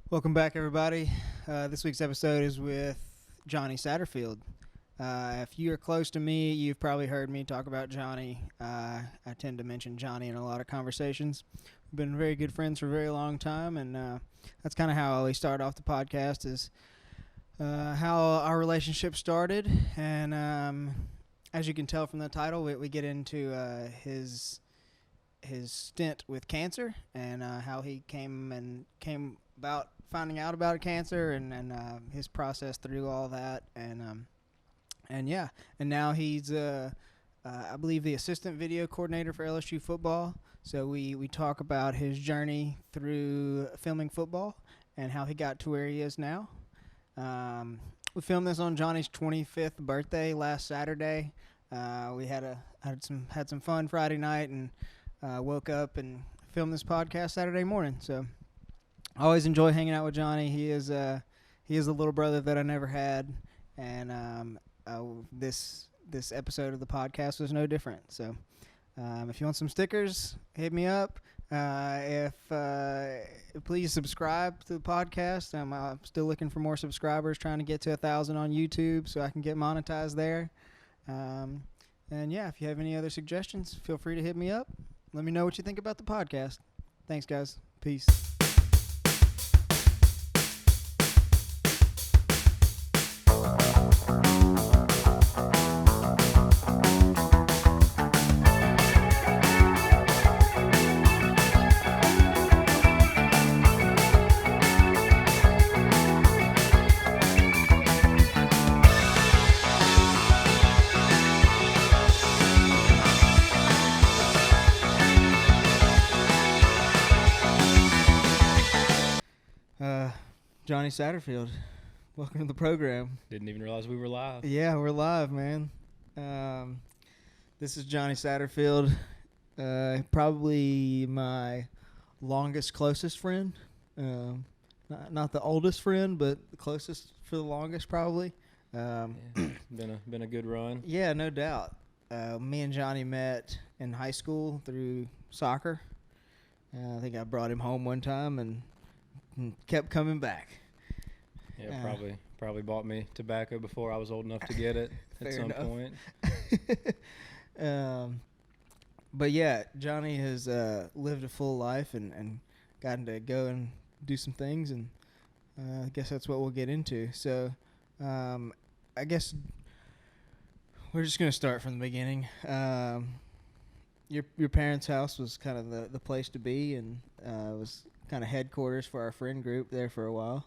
Welcome back, everybody. This week's episode is with Jonny Saterfield. If you are close to me, you've probably heard me talk about Jonny. I tend to mention Jonny in a lot of conversations. We've been very good friends for a very long time, and that's kind of how we started off the podcast, is how our relationship started. And as you can tell from the title, we get into his stint with cancer and how he came about finding out about cancer and his process through all that, and now he's I believe the assistant video coordinator for LSU football. So we talk about his journey through filming football and how he got to where he is now. We filmed this on Jonny's 25th birthday last Saturday. We had some fun Friday night and woke up and filmed this podcast Saturday morning. So I always enjoy hanging out with Jonny. He is a little brother that I never had, and this episode of the podcast was no different. So if you want some stickers, hit me up. Please subscribe to the podcast. I'm still looking for more subscribers, trying to get to 1,000 on YouTube so I can get monetized there. And yeah, if you have any other suggestions, feel free to hit me up. Let me know what you think about the podcast. Thanks, guys. Peace. Jonny Saterfield, welcome to the program. Didn't even realize we were live. Yeah, we're live, man. This is Jonny Saterfield, probably my longest, closest friend. Not the oldest friend, but the closest for the longest, probably. Been a good run. Yeah, no doubt. Me and Jonny met in high school through soccer. I think I brought him home one time and kept coming back. Yeah, probably bought me tobacco before I was old enough to get it at some point. But yeah, Jonny has lived a full life and gotten to go and do some things, and I guess that's what we'll get into. So I guess we're just going to start from the beginning. Your parents' house was kind of the place to be, and was kind of headquarters for our friend group there for a while.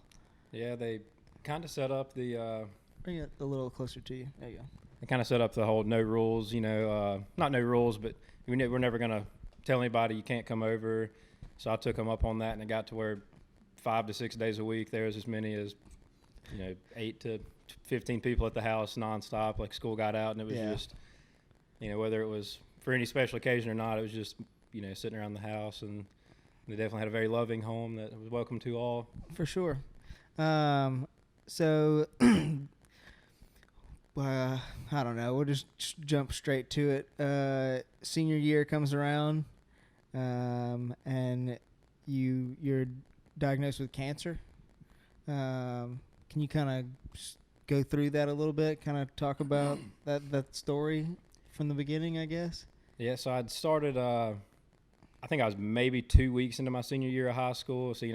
Yeah, they kind of set up the... Bring it a little closer to you. There you go. They kind of set up the whole no rules, not no rules, but we're never going to tell anybody you can't come over. So I took them up on that, and it got to where 5 to 6 days a week, there was as many as, 8 to 15 people at the house nonstop. Like, school got out, and it was just, whether it was for any special occasion or not, it was just, sitting around the house. And they definitely had a very loving home that was welcome to all. For sure. So, I don't know. We'll just jump straight to it. Senior year comes around, and you're diagnosed with cancer. Can you kind of go through that a little bit? Kind of talk about that story from the beginning, I guess. Yeah. So I'd started. I think I was maybe 2 weeks into my senior year of high school. So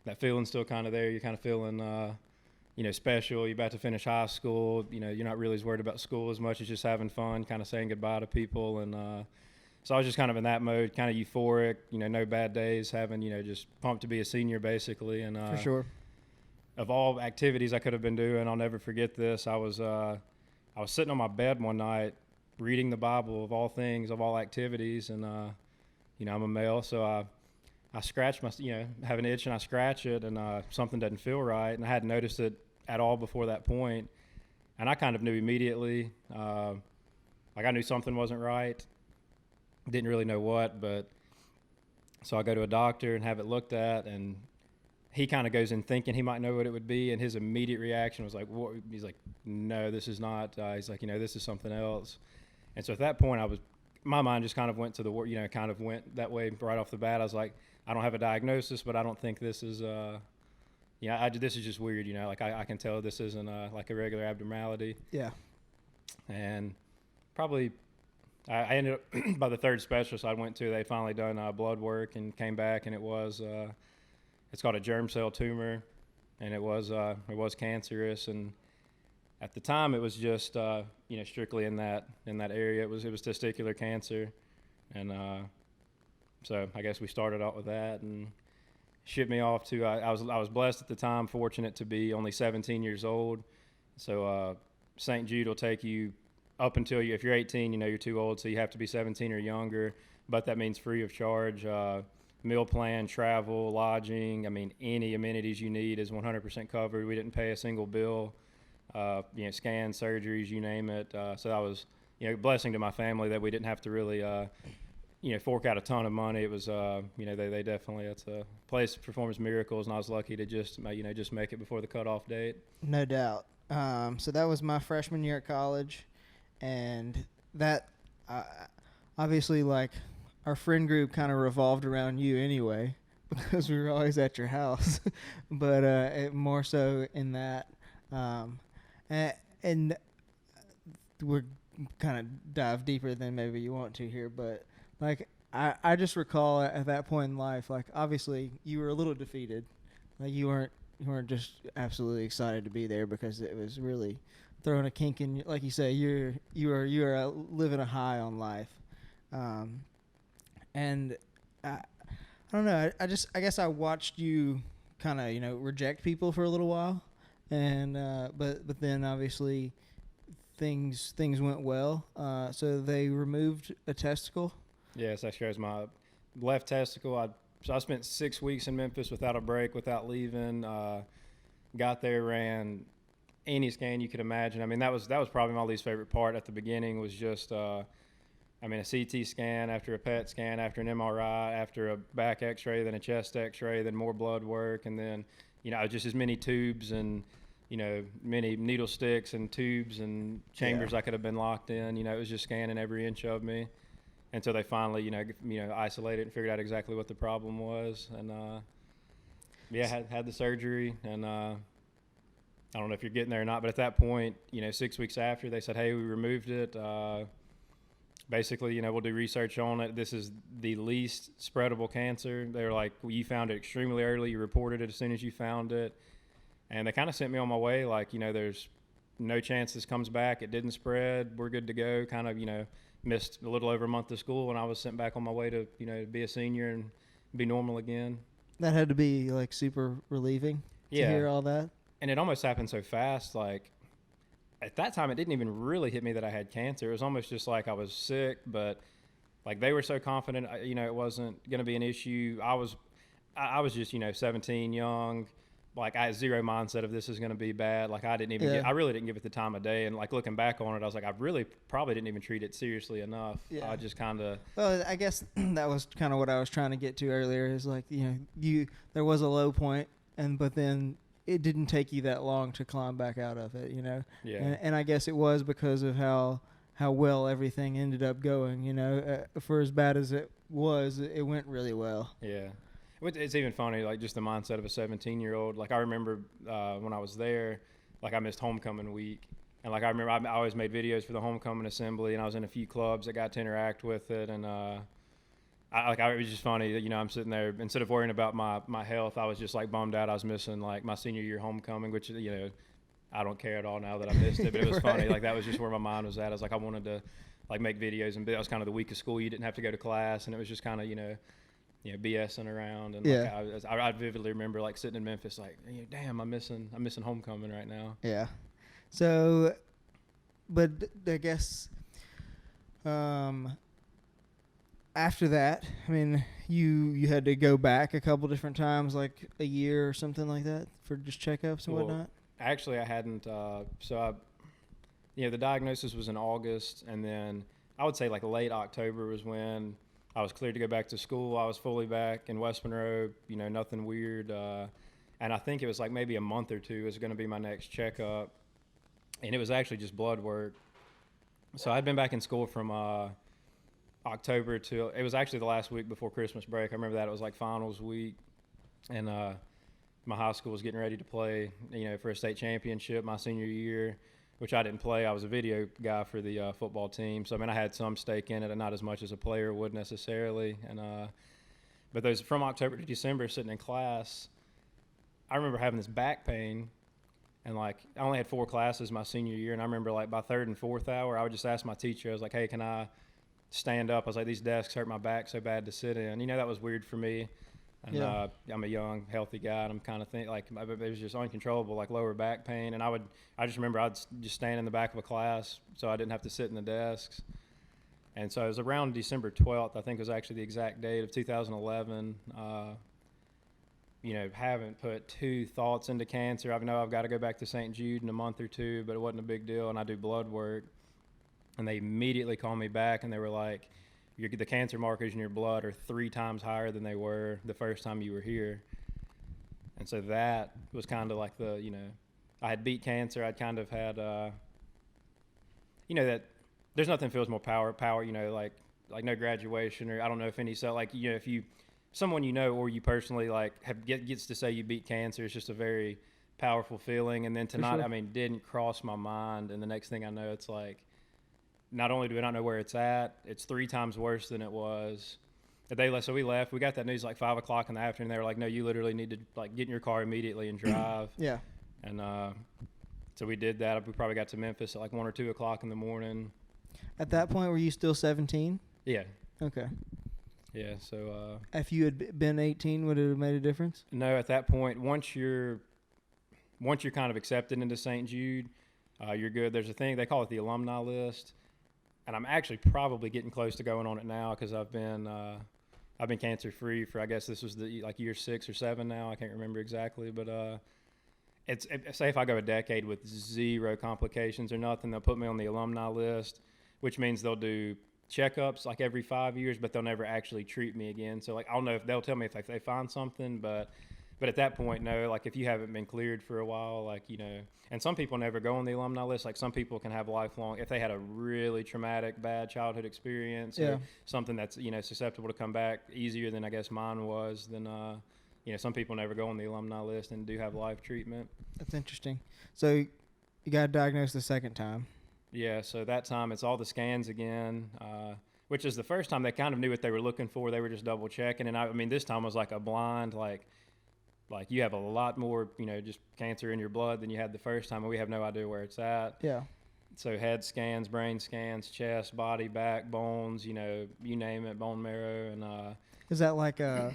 that feeling's still kind of there. You're kind of feeling, special. You're about to finish high school. You're not really as worried about school as much as just having fun, kind of saying goodbye to people. And so I was just kind of in that mode, kind of euphoric, no bad days, having, just pumped to be a senior basically. And for sure. Of all activities I could have been doing, I'll never forget this. I was sitting on my bed one night reading the Bible of all things, of all activities. And, I'm a male, so I scratch my, have an itch and I scratch it, and something doesn't feel right. And I hadn't noticed it at all before that point. And I kind of knew immediately, I knew something wasn't right. Didn't really know what, but so I go to a doctor and have it looked at, and he kind of goes in thinking he might know what it would be. And his immediate reaction was like, what? He's like, no, this is not, he's like, this is something else. And so at that point my mind just kind of went to the, kind of went that way right off the bat. I was like, I don't have a diagnosis, but I don't think this is yeah, this is just weird, like I can tell this isn't like a regular abnormality. Yeah. And probably I ended up by the third specialist I went to, they finally done blood work and came back, and it was it's called a germ cell tumor, and it was cancerous. And at the time it was just strictly in that area. It was testicular cancer, and so I guess we started out with that and shipped me off to I was blessed at the time, fortunate to be only 17 years old. So St. Jude will take you up until if you're 18, you're too old, so you have to be 17 or younger. But that means free of charge. Meal plan, travel, lodging. I mean, any amenities you need is 100% covered. We didn't pay a single bill. Scans, surgeries, you name it. So that was, blessing to my family that we didn't have to really, fork out a ton of money. It was, they definitely, it's a place that performs miracles, and I was lucky to just make it before the cutoff date. No doubt. So that was my freshman year at college, and that obviously, like, our friend group kind of revolved around you anyway, because we were always at your house. But more so in that, and we're kind of dive deeper than maybe you want to here, but like I just recall at that point in life, like, obviously you were a little defeated, like you weren't just absolutely excited to be there, because it was really throwing a kink in, like you say, you are living a high on life, and I don't know, I guess I watched you kind of reject people for a little while, and but then obviously things went well, so they removed a testicle. Yes, that shows my left testicle. So I spent 6 weeks in Memphis without a break, without leaving. Got there, ran any scan you could imagine. I mean, that was probably my least favorite part at the beginning, was just, a CT scan after a PET scan, after an MRI, after a back x-ray, then a chest x-ray, then more blood work, and then, just as many tubes and, many needle sticks and tubes and chambers I could have been locked in. It was just scanning every inch of me until they finally, isolated and figured out exactly what the problem was. And, had the surgery, and I don't know if you're getting there or not, but at that point, 6 weeks after, they said, hey, we removed it. Basically, we'll do research on it. This is the least spreadable cancer. They were like, well, you found it extremely early. You reported it as soon as you found it. And they kind of sent me on my way, like, there's no chance this comes back. It didn't spread. We're good to go. Kind of, missed a little over a month of school, and I was sent back on my way to, be a senior and be normal again. That had to be, like, super relieving to hear all that. And it almost happened so fast. Like, at that time, it didn't even really hit me that I had cancer. It was almost just like I was sick, but, like, they were so confident, it wasn't going to be an issue. I was just, 17, young. Like, I had zero mindset of this is going to be bad. Like, I really didn't give it the time of day. And, like, looking back on it, I was like, I really probably didn't even treat it seriously enough. Yeah. I just kind of. Well, I guess that was kind of what I was trying to get to earlier, is like, there was a low point, but then it didn't take you that long to climb back out of it, Yeah. And I guess it was because of how well everything ended up going, for as bad as it was, it went really well. Yeah. It's even funny, like, just the mindset of a 17-year-old. Like, I remember when I was there, like, I missed homecoming week. And, like, I remember I always made videos for the homecoming assembly, and I was in a few clubs that got to interact with it. And, it was just funny that, I'm sitting there, instead of worrying about my health, I was just, like, bummed out. I was missing, like, my senior year homecoming, which, I don't care at all now that I missed it. But it was funny. Like, that was just where my mind was at. I was like, I wanted to, like, make videos. And that was kind of the week of school. You didn't have to go to class. And it was just kind of, BSing around, and like, I vividly remember, like, sitting in Memphis, like, damn, I'm missing homecoming right now. Yeah. So, but I guess after that, I mean, you had to go back a couple different times, like a year or something like that, for just checkups and whatnot. Actually, I hadn't. The diagnosis was in August, and then I would say, like, late October was when I was cleared to go back to school. I was fully back in West Monroe, nothing weird. And I think it was like maybe a month or two was going to be my next checkup. And it was actually just blood work. So I'd been back in school from October it was actually the last week before Christmas break. I remember that. It was like finals week. And my high school was getting ready to play, for a state championship my senior year, which I didn't play. I was a video guy for the football team. So, I mean, I had some stake in it, and not as much as a player would necessarily. And but those from October to December sitting in class, I remember having this back pain. And, like, I only had 4 classes my senior year. And I remember, like, by third and fourth hour, I would just ask my teacher, I was like, hey, can I stand up? I was like, these desks hurt my back so bad to sit in. That was weird for me. And I'm a young, healthy guy, and I'm kind of think like it was just uncontrollable, like lower back pain. And I just remember I'd just stand in the back of a class so I didn't have to sit in the desks. And so it was around December 12th, I think was actually the exact date of 2011. Haven't put 2 thoughts into cancer. I know I've got to go back to St. Jude in a month or 2, but it wasn't a big deal. And I do blood work, and they immediately called me back, and they were like, the cancer markers in your blood are 3 times higher than they were the first time you were here. And so that was kind of like I had beat cancer. I'd kind of had, that there's nothing feels more power, like no graduation, or I don't know if any, so like, if you, someone or you personally like gets to say you beat cancer, it's just a very powerful feeling. And then tonight, sure. Didn't cross my mind. And the next thing I know, it's like, not only do we not know where it's at, it's 3 times worse than it was. So we left. We got that news like 5 o'clock in the afternoon. They were like, no, you literally need to like get in your car immediately and drive. Yeah. And so we did that. We probably got to Memphis at like 1 or 2 o'clock in the morning. At that point, were you still 17? Yeah. Okay. Yeah. So if you had been 18, would it have made a difference? No, at that point, once you're kind of accepted into St. Jude, you're good. There's a thing they call it the alumni list. And I'm actually probably getting close to going on it now because I've been cancer free for, I guess this was year 6 or 7 now. I can't remember exactly, but say if I go a decade with 0 complications or nothing, they'll put me on the alumni list, which means they'll do checkups like every 5 years, but they'll never actually treat me again. So like I'll know if they'll tell me if they find something, but at that point, no. Like if you haven't been cleared for a while, and some people never go on the alumni list. Like some people can have lifelong, if they had a really traumatic, bad childhood experience, or something that's susceptible to come back easier than I guess mine was. Then some people never go on the alumni list and do have life treatment. That's interesting. So you got diagnosed the second time. Yeah. So that time it's all the scans again. Which is the first time they kind of knew what they were looking for. They were just double checking, and this time was like a blind like you have a lot more, just cancer in your blood than you had the first time, and we have no idea where it's at. Yeah. So head scans, brain scans, chest, body, back, bones, you name it, bone marrow. And is that like a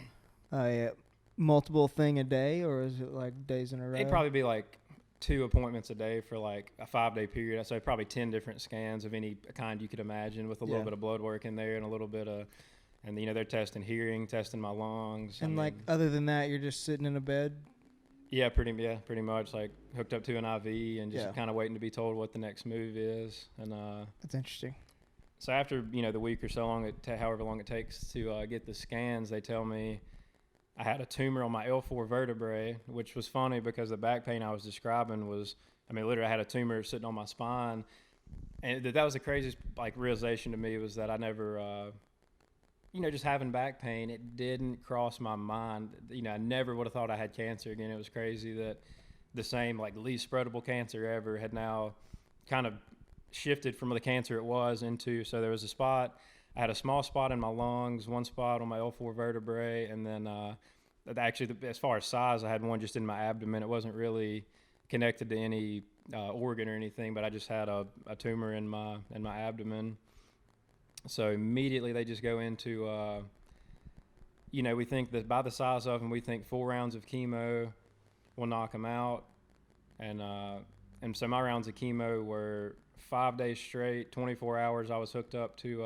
multiple thing a day, or is it like days in a row? It'd probably be like 2 appointments a day for like a 5-day period. So probably 10 different scans of any kind you could imagine, with a little bit of blood work in there and a little bit of. And, they're testing hearing, testing my lungs. And, other than that, you're just sitting in a bed? Yeah, pretty much, like, hooked up to an IV and just kind of waiting to be told what the next move is. And that's interesting. So after, the week or so long, however long it takes to get the scans, they tell me I had a tumor on my L4 vertebrae, which was funny because the back pain I was describing was, literally I had a tumor sitting on my spine. And that was the craziest, realization to me, was that I never... just having back pain, it didn't cross my mind. I never would have thought I had cancer again. It was crazy that the same, least spreadable cancer ever had now kind of shifted from the cancer it was into. So there was a spot. I had a small spot in my lungs, 1 spot on my L4 vertebrae, and then actually, as far as size, I had one just in my abdomen. It wasn't really connected to any organ or anything, but I just had a tumor in my abdomen. So immediately they just go into, we think that by the size of them, we think 4 rounds of chemo will knock them out. And so my rounds of chemo were 5 days straight, 24 hours. I was hooked up to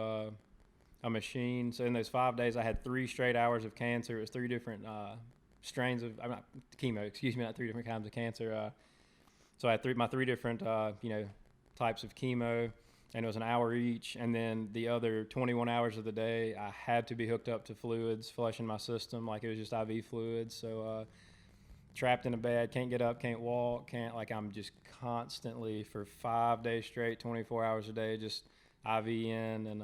a machine. So in those 5 days, I had 3 straight hours of cancer. It was 3 different strains of not 3 different kinds of cancer. So I had my 3 different, types of chemo. And it was an hour each, and then the other 21 hours of the day, I had to be hooked up to fluids, flushing my system, like it was just IV fluids. So trapped in a bed, can't get up, can't walk, I'm just constantly for 5 days straight, 24 hours a day, just IV in, and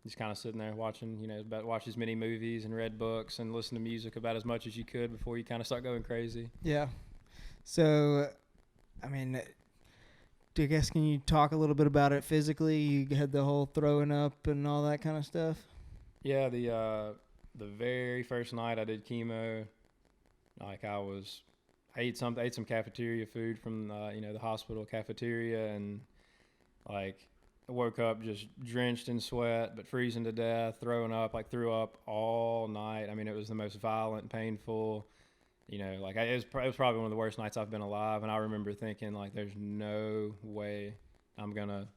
just kind of sitting there watching, watch as many movies and read books and listen to music about as much as you could before you kind of start going crazy. Yeah. So, I mean, I guess can you talk a little bit about it physically? You had the whole throwing up and all that kind of stuff. Yeah, the very first night I did chemo, like I ate some cafeteria food from the hospital cafeteria, and like I woke up just drenched in sweat but freezing to death, throwing up, like threw up all night. I mean, it was the most violent, painful, it was probably one of the worst nights I've been alive. And I remember thinking, like, there's no way I'm gonna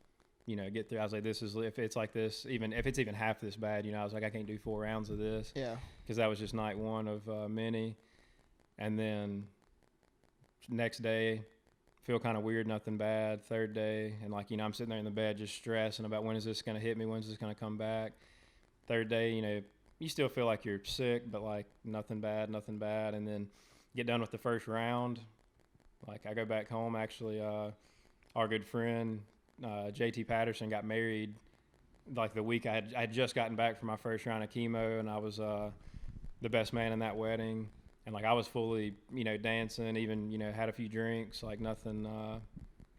get through. I was like, if it's like this, even if it's even half this bad, I was like, I can't do 4 rounds of this. Yeah. Because that was just night one of many. And then next day, feel kind of weird, nothing bad. Third day, and I'm sitting there in the bed just stressing about when is this going to hit me, when's this going to come back. Third day, you still feel like you're sick, but like nothing bad. And then get done with the first round. Like I go back home, actually, our good friend, JT Patterson, got married like the week I had just gotten back from my first round of chemo, and I was the best man in that wedding. And like I was fully, dancing, even, had a few drinks, like nothing,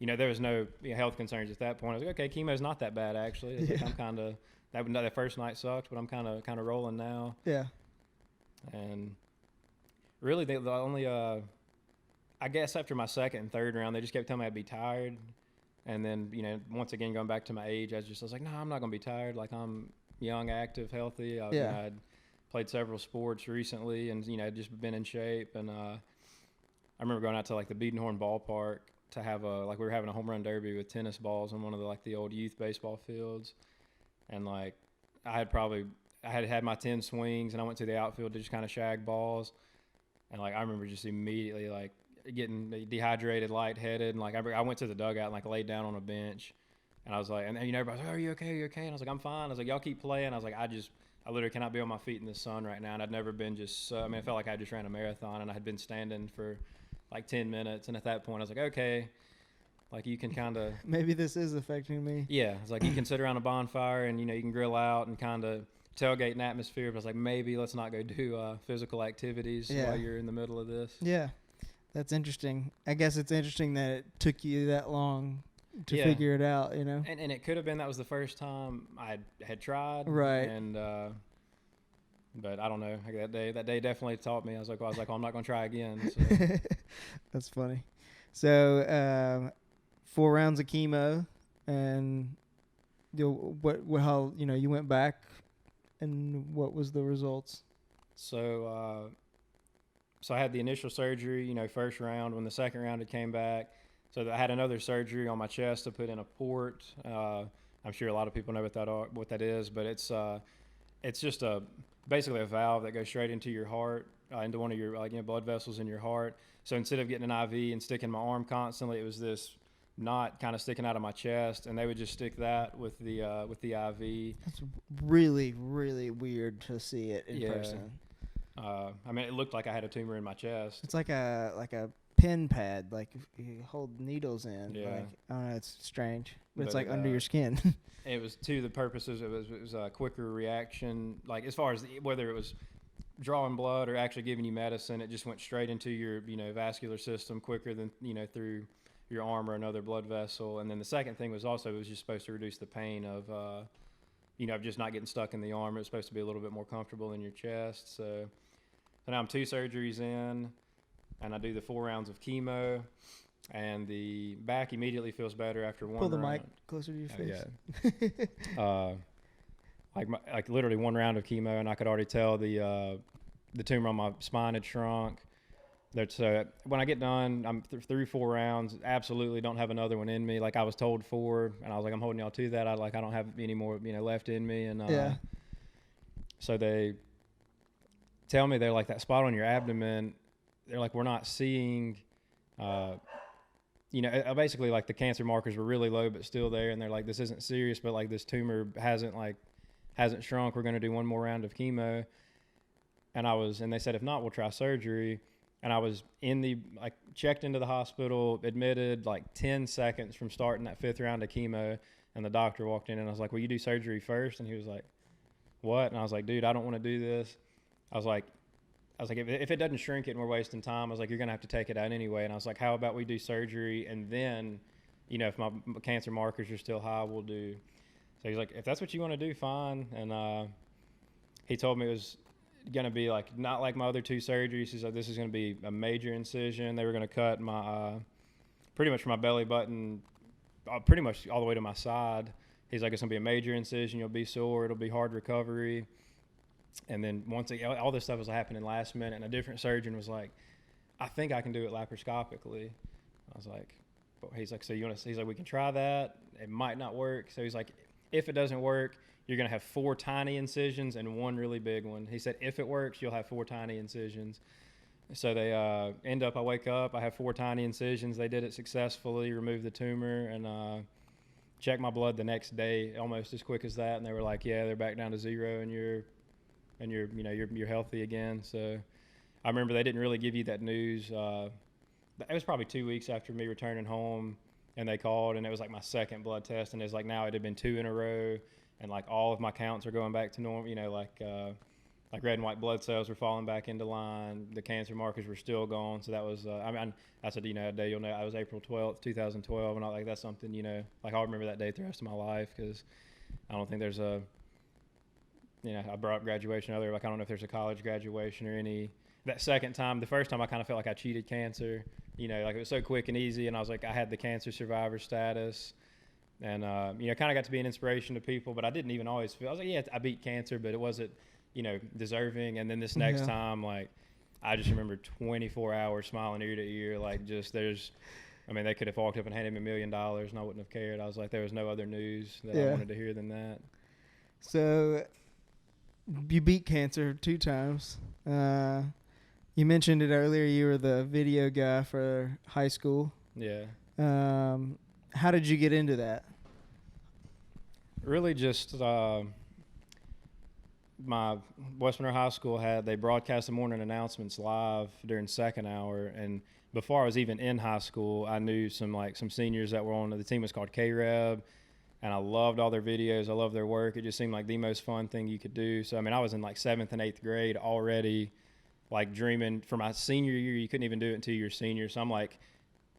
there was no health concerns at that point. I was like, okay, chemo's not that bad actually. Like I'm kind of, that first night sucked, but I'm kind of rolling now. Yeah. And really the only, I guess after my second and third round, they just kept telling me I'd be tired. And then, once again, going back to my age, I was like, no, I'm not going to be tired. Like I'm young, active, healthy. I'd played several sports recently and, just been in shape. And I remember going out to like the Beadenhorn ballpark to have we were having a home run derby with tennis balls on one of the old youth baseball fields. And like I had my 10 swings, and I went to the outfield to just kind of shag balls. And like I remember just immediately like getting dehydrated, lightheaded, and like I went to the dugout and like laid down on a bench. And I was like, and everybody's like, "Are you okay? Are you okay?" And I was like, "I'm fine." I was like, "Y'all keep playing." I was like, I literally cannot be on my feet in the sun right now. And I'd never been I felt like I just ran a marathon, and I had been standing for like 10 minutes. And at that point I was like, okay, like you can kind of maybe this is affecting me. Yeah, it's like you can sit around a bonfire and you can grill out and kind of tailgate an atmosphere, but I was like, maybe let's not go do physical activities while you're in the middle of this. Yeah, that's interesting. I guess it's interesting that it took you that long to figure it out, And it could have been that was the first time I had tried. Right. And but I don't know. Like that day definitely taught me. I was like, I'm not going to try again. So. That's funny. So 4 rounds of chemo, and you went back, and what was the results? So I had the initial surgery, first round. When the second round it came back, so I had another surgery on my chest to put in a port. I'm sure a lot of people know what that is, but it's just basically a valve that goes straight into your heart, into one of your blood vessels in your heart. So instead of getting an IV and sticking my arm constantly, it was this knot kind of sticking out of my chest, and they would just stick that with the IV. That's really, really weird to see it in person. It looked like I had a tumor in my chest. It's like a pin pad, like you hold needles in. Yeah. Like, I don't know, it's strange, but it's like under your skin. It was to the purposes. It was a quicker reaction. Like as far as whether it was drawing blood or actually giving you medicine, it just went straight into your vascular system quicker than through your arm or another blood vessel. And then the second thing was it was just supposed to reduce the pain of of just not getting stuck in the arm. It was supposed to be a little bit more comfortable in your chest. So now I'm 2 surgeries in, and I do the 4 rounds of chemo, and the back immediately feels better after one round. Pull the mic closer to your face. Yeah. Like literally 1 round of chemo, and I could already tell the tumor on my spine had shrunk. So when I get done, I'm through 4 rounds. Absolutely don't have another one in me. Like I was told 4, and I was like, I'm holding y'all to that. I don't have any more left in me. And so they tell me, they're like, that spot on your abdomen, they're like, we're not seeing. Basically like the cancer markers were really low but still there, and they're like, this isn't serious, but like this tumor hasn't shrunk. We're going to do 1 more round of chemo. And they said, if not, we'll try surgery. And I was checked into the hospital, admitted 10 seconds from starting that 5th round of chemo, and the doctor walked in, and I was like, will you do surgery first? And he was like, what? And I was like, dude, I don't want to do this. I was like, if it doesn't shrink it and we're wasting time, I was like, you're going to have to take it out anyway. And I was like, how about we do surgery? And then, if my cancer markers are still high, we'll do. So he's like, if that's what you want to do, fine. And he told me it was going to be like, not like my other 2 surgeries. He's like, this is going to be a major incision. They were going to cut my, pretty much from my belly button, pretty much all the way to my side. He's like, it's going to be a major incision. You'll be sore. It'll be hard recovery. And then all this stuff was happening last minute, and a different surgeon was like, I think I can do it laparoscopically. I was like, he's like, so you want to, he's like, we can try that. It might not work. So he's like, if it doesn't work, you're going to have 4 tiny incisions and 1 really big one. He said, if it works, you'll have 4 tiny incisions. So they I wake up, I have 4 tiny incisions. They did it successfully, removed the tumor, and checked my blood the next day, almost as quick as that. And they were like, yeah, they're back down to 0, and you're healthy again. So I remember they didn't really give you that news. It was probably 2 weeks after me returning home, and they called, and it was like my second blood test, and it's like now it had been 2 in a row, and like all of my counts are going back to normal. Like red and white blood cells were falling back into line. The cancer markers were still gone. So that was, I said, a day you'll know. I was April 12th, 2012, and I like that's something, like I'll remember that day the rest of my life, because I don't think there's I brought up graduation earlier. Like I don't know if there's a college graduation or any. That second time, the first time I kind of felt like I cheated cancer. Like it was so quick and easy, and I was like, I had the cancer survivor status, and kind of got to be an inspiration to people. But I didn't even always feel. I was like, yeah, I beat cancer, but it wasn't, deserving. And then this next time, like, I just remember 24 hours smiling ear to ear, like just they could have walked up and handed me $1 million, and I wouldn't have cared. I was like, there was no other news that I wanted to hear than that. So you beat cancer 2 times. You mentioned it earlier. You were the video guy for high school. Yeah. How did you get into that? Really just my West Monroe High School they broadcast the morning announcements live during second hour. And before I was even in high school, I knew some seniors that were on the team. Was called K-Reb. And I loved all their videos. I loved their work. It just seemed like the most fun thing you could do. So, I was in like 7th and 8th grade already, like dreaming for my senior year. You couldn't even do it until you're senior. So I'm like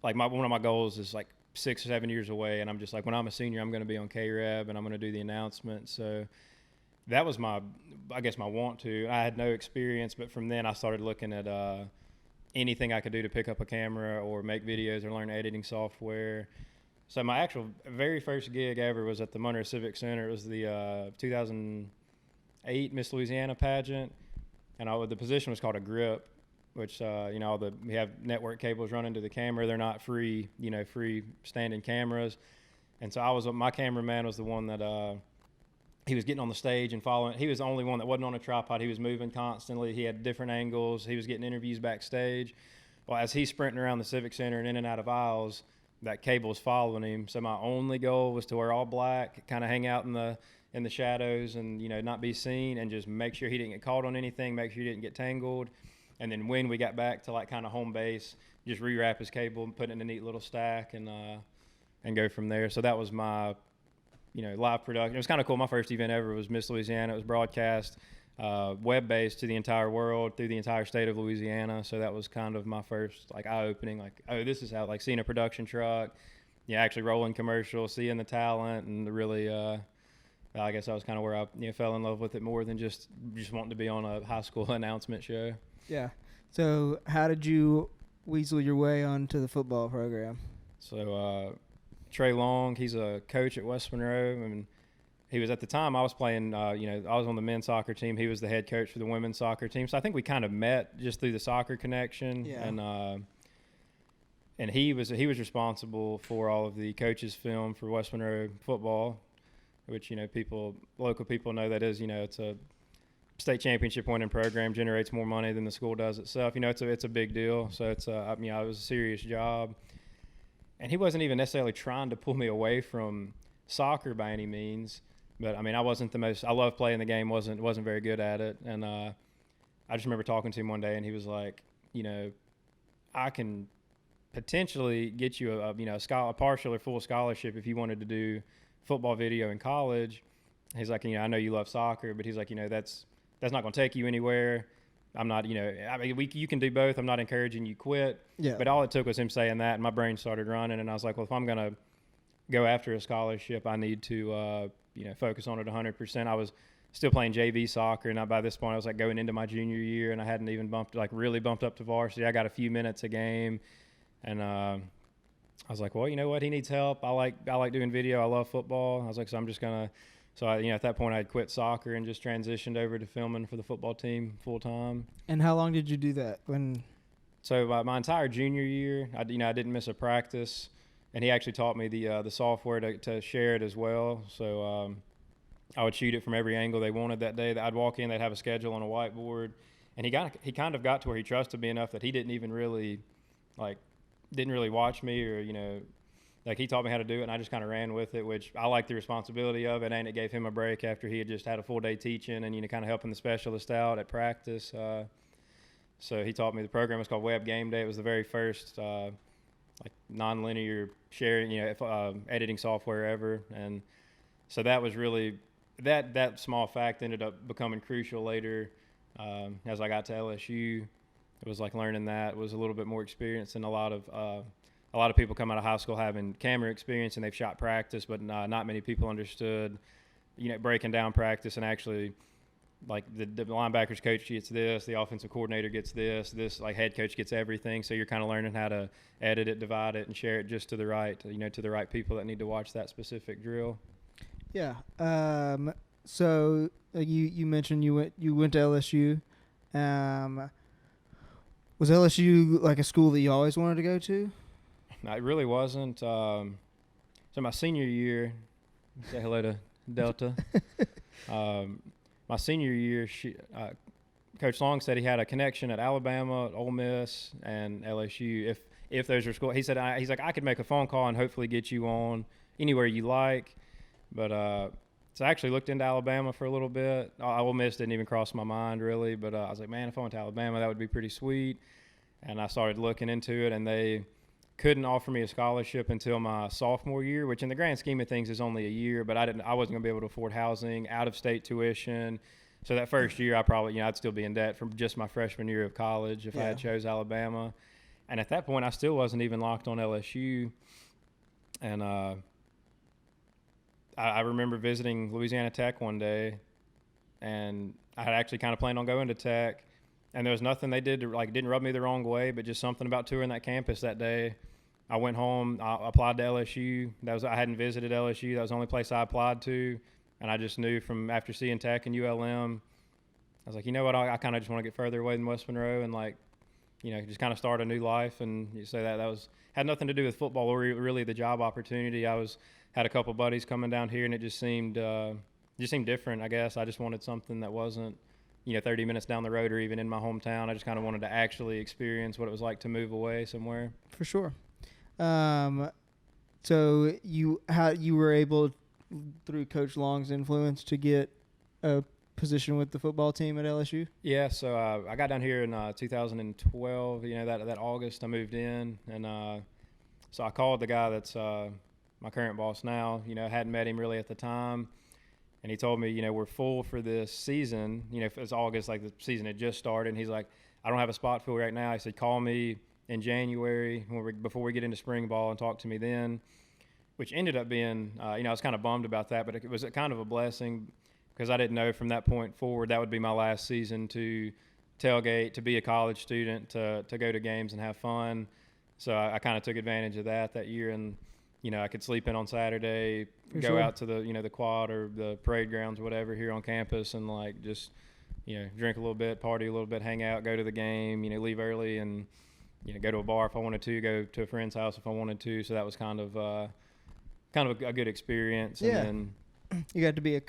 one of my goals is like 6 or 7 years away. And I'm just like, when I'm a senior, I'm going to be on K-Reb and I'm going to do the announcement. So that was my want to. I had no experience, but from then I started looking at anything I could do to pick up a camera or make videos or learn editing software. So my actual very first gig ever was at the Manger Civic Center. It was the 2008 Miss Louisiana pageant, and the position was called a grip, which we have network cables running to the camera. They're not free standing cameras, and so my cameraman was the one that he was getting on the stage and following. He was the only one that wasn't on a tripod. He was moving constantly. He had different angles. He was getting interviews backstage. Well, as he's sprinting around the Civic Center and in and out of aisles, that cable was following him. So my only goal was to wear all black, kind of hang out in the shadows and, not be seen, and just make sure he didn't get caught on anything, make sure he didn't get tangled. And then when we got back to like kind of home base, just rewrap his cable and put it in a neat little stack and go from there. So that was my, live production. It was kind of cool. My first event ever was Miss Louisiana. It was broadcast web-based to the entire world, through the entire state of Louisiana. So that was kind of my first eye-opening, this is how, seeing a production truck, actually rolling commercials, seeing the talent, and really, I guess that was kind of where I fell in love with it more than just wanting to be on a high school announcement show. Yeah. So how did you weasel your way onto the football program? So Trey Long, he's a coach at West Monroe, and he was, at the time I was playing, I was on the men's soccer team. He was the head coach for the women's soccer team. So I think we kind of met just through the soccer connection. Yeah. And he was responsible for all of the coaches' film for West Monroe football, which, local people know that is, it's a state championship winning program, generates more money than the school does itself. It's a big deal. So it was a serious job. And he wasn't even necessarily trying to pull me away from soccer by any means. But I wasn't I loved playing the game, wasn't very good at it. And I just remember talking to him one day, and he was like, I can potentially get you a partial or full scholarship if you wanted to do football video in college. he's like, I know you love soccer, but he's like, that's not going to take you anywhere. I'm not, I mean, you can do both. I'm not encouraging you quit. Yeah. But all it took was him saying that, and my brain started running, and I was like, well, if I'm going to go after a scholarship, I need to, focus on it 100%. I was still playing JV soccer, and by this point, I was like going into my junior year, and I hadn't even really bumped up to varsity. I got a few minutes a game, and I was like, well, you know what? He needs help. I like doing video. I love football. I was like, so I'm just gonna. So at that point, I had quit soccer and just transitioned over to filming for the football team full time. And how long did you do that? So my entire junior year, I didn't miss a practice, and he actually taught me the software to share it as well. So I would shoot it from every angle they wanted that day. I'd walk in, they'd have a schedule on a whiteboard, and he kind of got to where he trusted me enough that he didn't even really watch me, or like he taught me how to do it, and I just kind of ran with it, which I liked the responsibility of it, and it gave him a break after he had just had a full day teaching and kind of helping the specialist out at practice. So he taught me the program was called Web Game Day. It was the very first non-linear sharing, editing software ever, and so that was really that small fact ended up becoming crucial later as I got to LSU. It was like learning that. It was a little bit more experience than a lot of people come out of high school having camera experience and they've shot practice, but not many people understood, breaking down practice and actually like the linebackers coach gets this, the offensive coordinator gets this like head coach gets everything. So you're kind of learning how to edit it, divide it, and share it just to the right people that need to watch that specific drill. Yeah. So you mentioned you went to LSU. Was LSU like a school that you always wanted to go to? No, it really wasn't. So my senior year, say hello to Delta. My senior year, Coach Long said he had a connection at Alabama, Ole Miss, and LSU. If those are schools, he said he's like I could make a phone call and hopefully get you on anywhere you like. But so I actually looked into Alabama for a little bit. Ole Miss didn't even cross my mind really, but I was like, man, if I went to Alabama, that would be pretty sweet. And I started looking into it, and they couldn't offer me a scholarship until my sophomore year, which in the grand scheme of things is only a year, but I wasn't going to be able to afford housing, out-of-state tuition. So that first year, I probably, I'd still be in debt from just my freshman year of college if I had chose Alabama. And at that point, I still wasn't even locked on LSU. And I remember visiting Louisiana Tech one day, and I had actually kind of planned on going to Tech. And there was nothing they did to didn't rub me the wrong way, but just something about touring that campus that day. I went home, I applied to LSU. I hadn't visited LSU. That was the only place I applied to. And I just knew from after seeing Tech and ULM, I was like, you know what, I kind of just want to get further away than West Monroe and just kind of start a new life. And you say that had nothing to do with football or really the job opportunity. Had a couple buddies coming down here, and it just seemed different, I guess. I just wanted something that wasn't 30 minutes down the road or even in my hometown. I just kind of wanted to actually experience what it was like to move away somewhere. For sure. So you were able, through Coach Long's influence, to get a position with the football team at LSU? Yeah, so I got down here in 2012. That August I moved in, and so I called the guy that's my current boss now. Hadn't met him really at the time. And he told me, we're full for this season. If it's August, like the season had just started. And he's like, I don't have a spot full right now. He said, call me in January before we get into spring ball and talk to me then, which ended up being, I was kind of bummed about that, but it was kind of a blessing because I didn't know from that point forward that would be my last season to tailgate, to be a college student, to go to games and have fun. So I kind of took advantage of that year, and I could sleep in on Saturday, go out to the the quad or the parade grounds, whatever, here on campus, and just drink a little bit, party a little bit, hang out, go to the game, leave early, and go to a bar if I wanted to, go to a friend's house if I wanted to. So that was kind of a good experience. Yeah. And then you got to be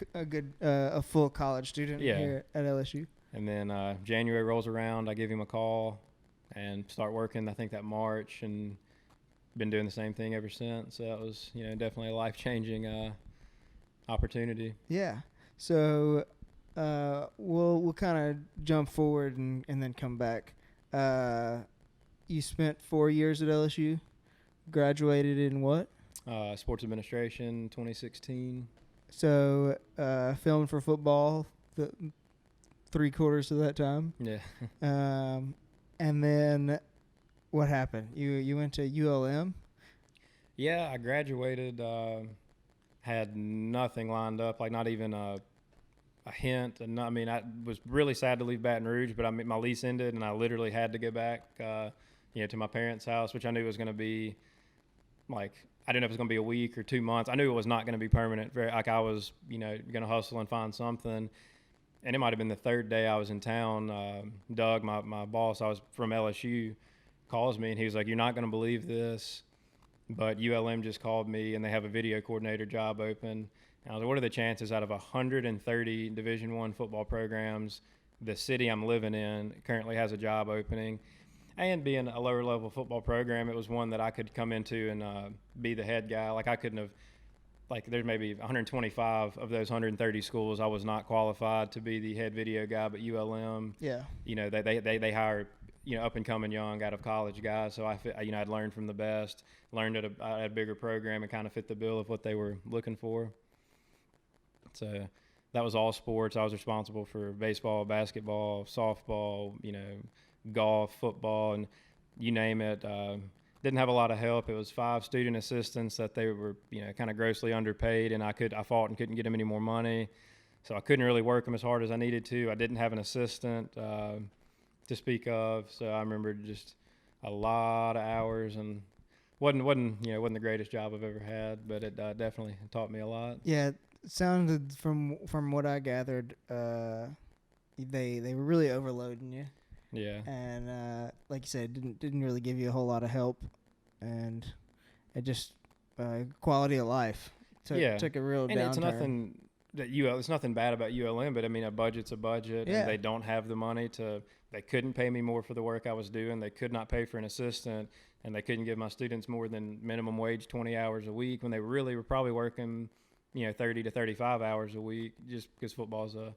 a full college student here at LSU. And then January rolls around, I give him a call and start working. I think that March, and been doing the same thing ever since. So that was definitely a life-changing opportunity. Yeah. So we'll kind of jump forward and then come back. You spent 4 years at LSU, graduated in what? Sports administration, 2016. So filmed for football the 3/4 of that time. Yeah. And then what happened? You went to ULM? Yeah, I graduated, had nothing lined up, like not even a hint. And I mean, I was really sad to leave Baton Rouge, but I mean, my lease ended, and I literally had to go back, to my parents' house, which I knew was going to be like, I didn't know if it was going to be a week or 2 months. I knew it was not going to be permanent. Like I was, going to hustle and find something. And it might have been the third day I was in town. Doug, my boss, I was from LSU, calls me, and he was like, "You're not going to believe this, but ULM just called me, and they have a video coordinator job open." And I was like, "What are the chances out of 130 Division I football programs, the city I'm living in currently has a job opening?" And being a lower level football program, it was one that I could come into and be the head guy. Like I couldn't have, like there's maybe 125 of those 130 schools. I was not qualified to be the head video guy, but ULM, Yeah. They hire, up and coming young out of college guys. So I'd learned from the best, learned at a bigger program and kind of fit the bill of what they were looking for. So that was all sports. I was responsible for baseball, basketball, softball, golf, football, and you name it. Didn't have a lot of help. It was 5 student assistants that they were, kind of grossly underpaid, and I fought and couldn't get them any more money. So I couldn't really work them as hard as I needed to. I didn't have an assistant to speak of. So I remember just a lot of hours, and wasn't the greatest job I've ever had, but it definitely taught me a lot. Yeah, it sounded from what I gathered, they were really overloading you. Yeah. And like you said, didn't really give you a whole lot of help, and it just quality of life took a real downturn. And it's nothing that it's nothing bad about ULM, but I mean a budget's a budget, Yeah. and they don't have the money to. They couldn't pay me more for the work I was doing. They could not pay for an assistant, and they couldn't give my students more than minimum wage 20 hours a week when they really were probably working, 30 to 35 hours a week, just because football's a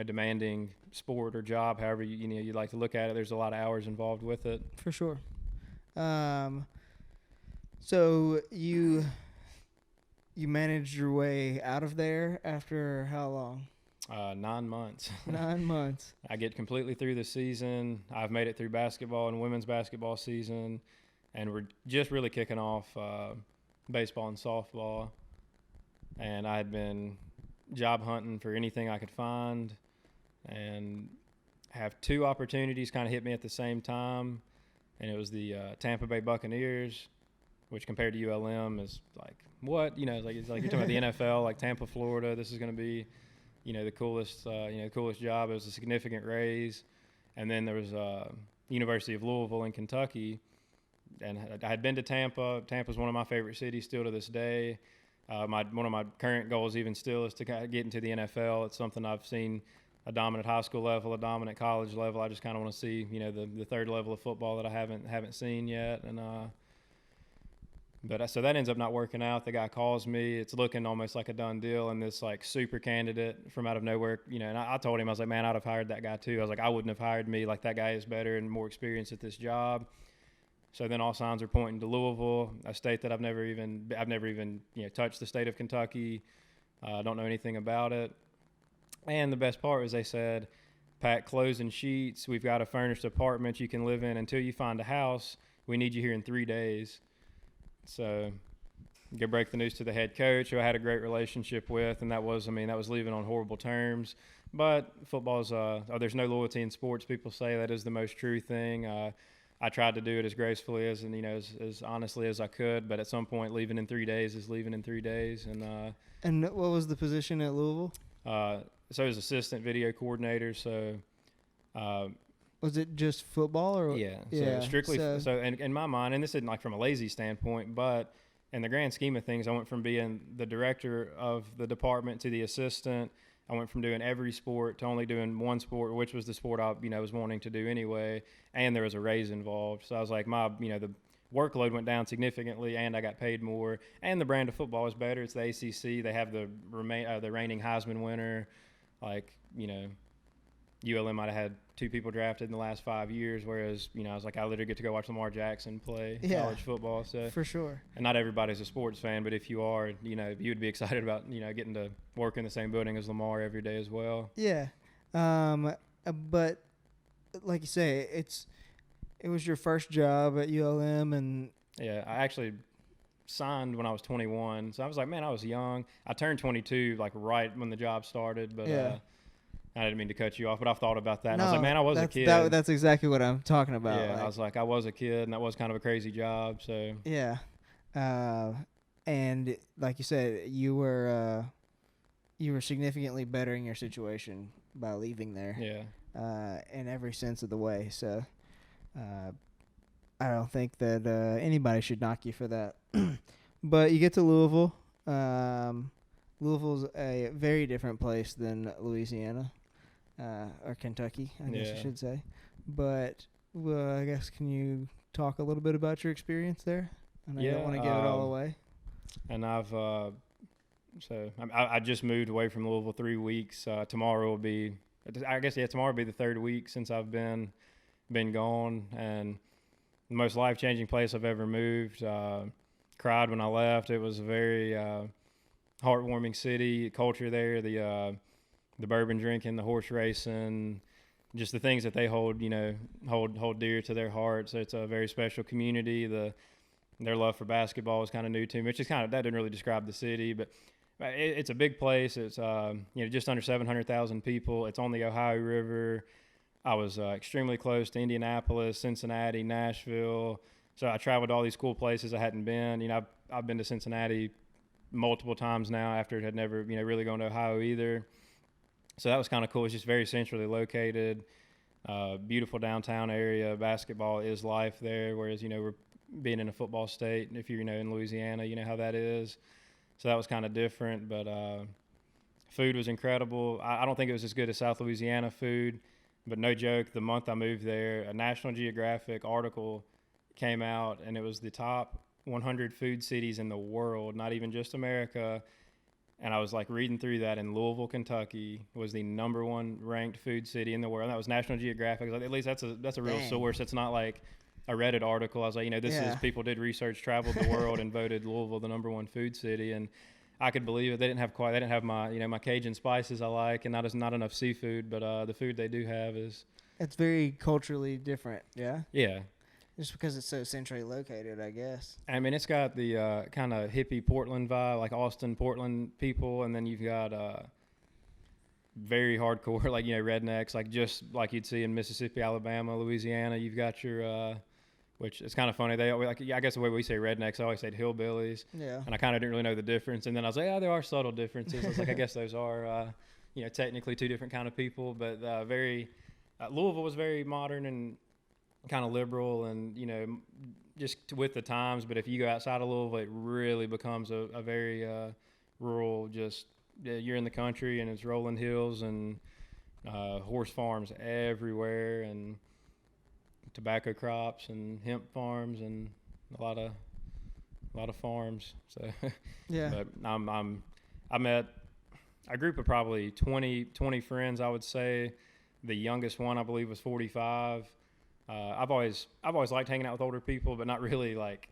demanding sport or job, however you'd like to look at it. There's a lot of hours involved with it. For sure. So you managed your way out of there after how long? 9 months. 9 months. I get completely through the season. I've made it through basketball and women's basketball season, and we're just really kicking off baseball and softball. And I had been job hunting for anything I could find, and have 2 opportunities kind of hit me at the same time, and it was the Tampa Bay Buccaneers, which compared to ULM is like what it's like you're talking about the NFL, like Tampa, Florida. This is going to be the coolest coolest job. It was a significant raise, and then there was University of Louisville in Kentucky, and I had been to Tampa. Tampa's one of my favorite cities still to this day. One of my current goals even still is to kind of get into the NFL. It's something I've seen a dominant high school level, a dominant college level. I just kind of want to see, the third level of football that I haven't seen yet. And so that ends up not working out. The guy calls me. It's looking almost like a done deal, and this like super candidate from out of nowhere, and I told him, I was like, man, I'd have hired that guy too. I was like, I wouldn't have hired me. Like that guy is better and more experienced at this job. So then all signs are pointing to Louisville, a state that I've never even touched the state of Kentucky. Don't know anything about it. And the best part was they said, pack clothes and sheets. We've got a furnished apartment you can live in until you find a house. We need you here in 3 days. So go break the news to the head coach, who I had a great relationship with, and that was leaving on horrible terms. But football's there's no loyalty in sports. People say that is the most true thing. I tried to do it as gracefully as honestly as I could, but at some point, leaving in 3 days is leaving in 3 days. And what was the position at Louisville? So it was assistant video coordinator. So was it just football or? Yeah. Strictly. So in my mind, and this isn't like from a lazy standpoint, but in the grand scheme of things, I went from being the director of the department to the assistant. I went from doing every sport to only doing one sport, which was the sport I was wanting to do anyway, and there was a raise involved. So I was like, the workload went down significantly, and I got paid more, and the brand of football is better. It's the ACC. They have the reigning Heisman winner. ULM might have had 2 people drafted in the last 5 years, whereas, I was like, I literally get to go watch Lamar Jackson play college football. So for sure. And not everybody's a sports fan, but if you are, you would be excited about, getting to work in the same building as Lamar every day as well. Yeah. But like you say, it was your first job at ULM, and yeah, I actually signed when I was 21, so I was like, man, I was young. I turned 22 like right when the job started, but I didn't mean to cut you off, but I've thought about that. And I was like, man, I was a kid. That's exactly what I'm talking about. Yeah, I was like, I was a kid, and that was kind of a crazy job. So yeah, and like you said, you were significantly bettering your situation by leaving there. Yeah. In every sense of the way. So, I don't think that anybody should knock you for that. But you get to Louisville. Louisville's a very different place than Louisiana. Or Kentucky, I guess I should say. But, I guess, can you talk a little bit about your experience there? I know you don't want to give it all away. And I just moved away from Louisville 3 weeks. Tomorrow will be, tomorrow will be the 3rd week since I've been gone. And the most life-changing place I've ever moved. Cried when I left. It was a very heartwarming city, culture there, the bourbon drinking, the horse racing, just the things that they hold dear to their hearts. It's a very special community. Their love for basketball was kind of new to me, which is that didn't really describe the city, but it's a big place. It's just under 700,000 people. It's on the Ohio River. I was extremely close to Indianapolis, Cincinnati, Nashville. So I traveled to all these cool places I hadn't been. I've been to Cincinnati multiple times now after it had never really gone to Ohio either. So that was kind of cool. It's just very centrally located, beautiful downtown area. Basketball is life there, whereas, we're being in a football state. If you're, in Louisiana, you know how that is. So that was kind of different, but food was incredible. I don't think it was as good as South Louisiana food, but no joke, the month I moved there, a National Geographic article came out, and it was the top 100 food cities in the world, not even just America. And I was like reading through that, and Louisville, Kentucky was the #1 ranked food city in the world. And that was National Geographic. Like, at least that's a real source. It's not like a Reddit article. I was like, this is people did research, traveled the world, and voted Louisville the #1 food city. And I could believe it. They didn't have my my Cajun spices I like, and not enough seafood. But the food they do have it's very culturally different. Yeah. Yeah. Just because it's so centrally located, I guess. I mean, it's got the kind of hippie Portland vibe, like Austin, Portland people, and then you've got very hardcore, like rednecks, like just like you'd see in Mississippi, Alabama, Louisiana. You've got your, which is kind of funny. They always, I guess the way we say rednecks, I always say hillbillies. Yeah. And I kind of didn't really know the difference, and then I was like, there are subtle differences. I was like, I guess those are, technically 2 different kind of people, but Louisville was very modern and kind of liberal, and just with the times. But if you go outside of Louisville, it really becomes a very rural. Just you're in the country, and it's rolling hills and horse farms everywhere, and tobacco crops and hemp farms, and a lot of farms. So yeah. But I met a group of probably 20 friends, I would say. The youngest one, I believe, was 45. I've always liked hanging out with older people, but not really like,